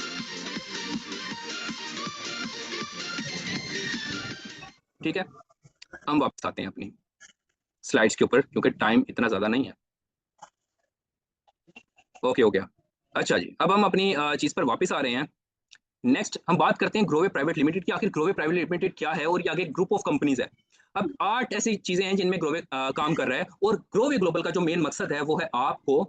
[SPEAKER 1] ठीक है, हम वापस आते हैं अपनी स्लाइड्स के ऊपर क्योंकि टाइम इतना ज़्यादा नहीं है। ओके हो गया। अच्छा जी, अब हम अपनी चीज़ पर वापस आ रहे हैं। नेक्स्ट हम बात करते हैं ग्रोवे प्राइवेट लिमिटेड की। आखिर ग्रोवे प्राइवेट लिमिटेड क्या है और ये आगे ग्रुप ऑफ कंपनीज है। अब 8 ऐसी चीजें हैं जिनमें ग्रोवे काम कर रहा है, और ग्रोवे ग्लोबल का जो मेन मकसद है वो है आपको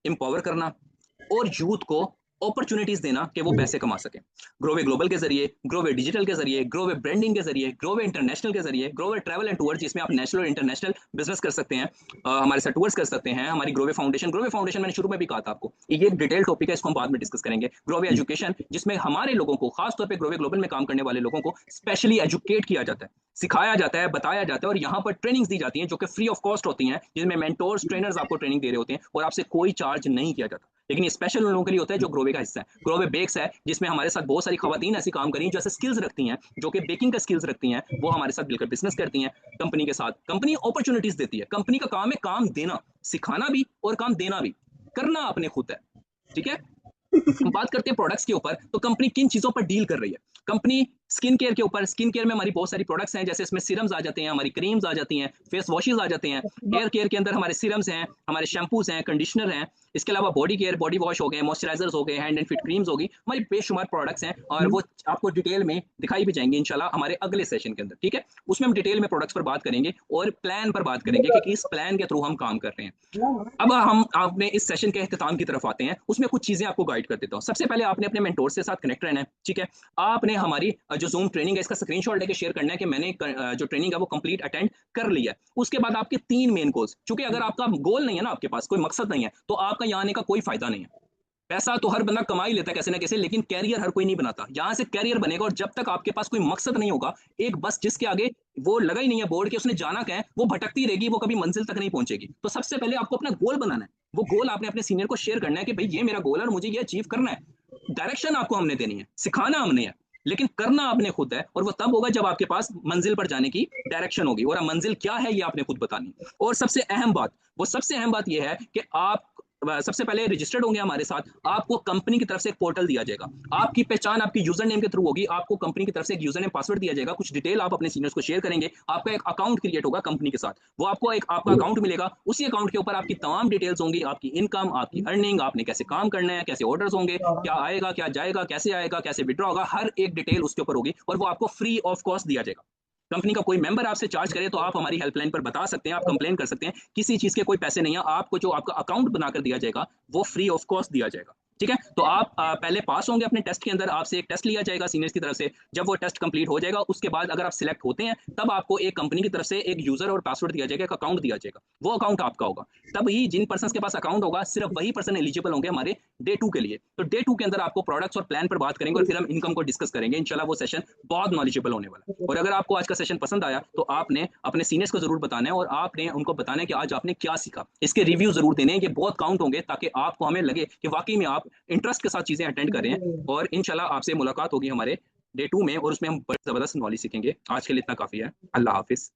[SPEAKER 1] एम्पावर करना और यूथ को अपॉर्चुनिटीज देना कि वो पैसे कमा सके। ग्रोवे ग्लोबल के जरिए, ग्रोवे डिजिटल के जरिए, ग्रोवे ब्रांडिंग के जरिए, ग्रोवे इंटरनेशनल के जरिए, ग्रोवे ट्रैवल एंड टूर जिसमें आप नेशनल और इंटरनेशनल बिजनेस कर सकते हैं, हमारे साथ टूर्स कर सकते हैं। हमारी ग्रोवे फाउंडेशन मैंने शुरू में भी कहा था आपको, ये एक डिटेल टॉपिक है, इसको हम बाद में डिस्कस करेंगे। ग्रोवे एजुकेशन जिसमें हमारे लोगों को, खासतौर पर ग्रोवे ग्लोबल में काम करने वाले लोगों को स्पेशली एजुकेट किया जाता है, सिखाया जाता है, बताया जाता है, और यहाँ पर ट्रेनिंग्स दी जाती हैं जो कि फ्री ऑफ कॉस्ट होती हैं, जिनमें मेंटोर्स ट्रेनर्स आपको ट्रेनिंग दे रहे होते हैं और आपसे कोई चार्ज नहीं किया जाता। लेकिन ये स्पेशल उन लोगों के लिए होता है जो ग्रोवे का हिस्सा है। ग्रोवे बेक्स है जिसमें हमारे साथ बहुत सारी खवातीन ऐसी काम करी जो ऐसे स्किल्स रखती हैं, जो कि बेकिंग का स्किल्स रखती हैं, वो हमारे साथ मिलकर बिजनेस करती हैं कंपनी के साथ। कंपनी अपॉर्चुनिटीज देती है, कंपनी का काम है काम देना, सिखाना भी और काम देना भी, करना आपने खुद है। ठीक है, हम बात करते हैं प्रोडक्ट्स के ऊपर, तो कंपनी किन चीजों पर डील कर रही है। कंपनी स्किन केयर के ऊपर, स्किन केयर में हमारी बहुत सारी प्रोडक्ट्स हैं, जैसे इसमें सीरम्स आ जाते हैं, हमारी क्रीम्स आ जाती हैं, फेस वॉशेस आ जाते हैं। हेयर केयर के अंदर हमारे सीरम्स हैं, हमारे शैम्पूज हैं, कंडीशनर हैं। इसके अलावा बॉडी केयर, बॉडी वॉश हो गए, मॉइस्चराइजर्स हो गए, हैंड एंड फिट क्रीम्स होगी, हमारी बेशुमार प्रोडक्ट्स हैं, और वो आपको डिटेल में दिखाई भी जाएंगे इंशाल्लाह हमारे अगले सेशन के अंदर। ठीक है, उसमें हम डिटेल में प्रोडक्ट्स पर बात करेंगे और प्लान पर बात करेंगे कि किस प्लान के थ्रू हम काम कर रहे हैं। अब हम आपने इस सेशन के अख्ताम की तरफ आते हैं, उसमें कुछ चीजें आपको गाइड कर देता हूँ। सबसे पहले आपने अपने मेंटोर के साथ कनेक्ट रहना है। ठीक है, आपने हमारी जो जूम ट्रेनिंग है इसका स्क्रीनशॉट लेके शेयर करना है कि मैंने जो ट्रेनिंग है वो कंप्लीट अटेंड कर लिया है। उसके बाद आपके 3 मेन गोल्स, क्योंकि अगर आपका गोल नहीं है ना, आपके पास कोई मकसद नहीं है, तो आपका यहाँ आने का कोई फायदा नहीं है। पैसा तो हर बंदा कमा ही लेता है कैसे ना कैसे, लेकिन कैरियर हर कोई नहीं बनाता। यहाँ से कैरियर बनेगा, और जब तक आपके पास कोई मकसद नहीं होगा, एक बस जिसके आगे वो लगा ही नहीं है बोर्ड के उसने जाना क्या है, वो भटकती रहेगी, वो कभी मंजिल तक नहीं पहुंचेगी। तो सबसे पहले आपको अपना गोल बनाना है, वो गोल आपने अपने सीनियर को शेयर करना है कि भाई ये मेरा गोल है और मुझे ये अचीव करना है। डायरेक्शन आपको हमने देनी है, सिखाना हमने है, लेकिन करना आपने खुद है। और वो तब होगा जब आपके पास मंजिल पर जाने की डायरेक्शन होगी, और मंजिल क्या है ये आपने खुद बतानी। और सबसे अहम बात, वो सबसे अहम बात यह है कि आप सबसे पहले रजिस्टर्ड होंगे हमारे साथ, आपको कंपनी की तरफ से एक पोर्टल दिया जाएगा, आपकी पहचान आपकी यूजर नेम के थ्रू होगी, आपको कंपनी की तरफ से एक यूजर नेम पासवर्ड दिया जाएगा, कुछ डिटेल आप अपने सीनियर्स को शेयर करेंगे, आपका एक अकाउंट क्रिएट होगा कंपनी के साथ, वो आपको एक आपका अकाउंट मिलेगा, उसी अकाउंट के ऊपर आपकी तमाम डिटेल्स होंगी, आपकी इनकम, आपकी अर्निंग, आपने कैसे काम करना है, कैसे ऑर्डर्स होंगे, क्या आएगा क्या जाएगा, कैसे आएगा, कैसे विड्रॉ होगा, हर एक डिटेल उसके ऊपर होगी, और वो आपको फ्री ऑफ कॉस्ट दिया जाएगा। कंपनी का कोई मेंबर आपसे चार्ज करे तो आप हमारी हेल्पलाइन पर बता सकते हैं, आप कंप्लेन कर सकते हैं, किसी चीज के कोई पैसे नहीं है, आपको जो आपका अकाउंट बनाकर दिया जाएगा वो फ्री ऑफ कॉस्ट दिया जाएगा। ठीक है, तो आप पहले पास होंगे अपने टेस्ट के अंदर, आपसे एक टेस्ट लिया जाएगा सीनियर्स की तरफ से, जब वो टेस्ट कंप्लीट हो जाएगा उसके बाद अगर आप सिलेक्ट होते हैं तब आपको एक कंपनी की तरफ से एक यूजर और पासवर्ड दिया जाएगा, एक अकाउंट दिया जाएगा, वो अकाउंट आपका होगा। तब ही जिन पर्सन के पास अकाउंट होगा सिर्फ वही पर्सन एलिजिबल होंगे हमारे डे 2 के लिए। तो डे 2 के अंदर आपको प्रोडक्ट्स और प्लान पर बात करेंगे, और फिर हम इनकम को डिस्कस करेंगे। इंशाल्लाह वो सेशन बहुत नॉलेजेबल होने वाला है। और अगर आपको आज का सेशन पसंद आया तो आपने अपने सीनियर्स को जरूर बताना है, और आपने उनको बताना है कि आज आपने क्या सीखा, इसके रिव्यू जरूर देने हैं, ये बहुत काउंट होंगे, ताकि आपको हमें लगे कि वाकई में आप इंटरेस्ट के साथ चीजें अटेंड कर रहे हैं। और इंशाल्लाह आपसे मुलाकात होगी हमारे डे 2 में, और उसमें हम बड़ी जबरदस्त नॉलेज सीखेंगे। आज के लिए इतना काफी है। अल्लाह हाफिज।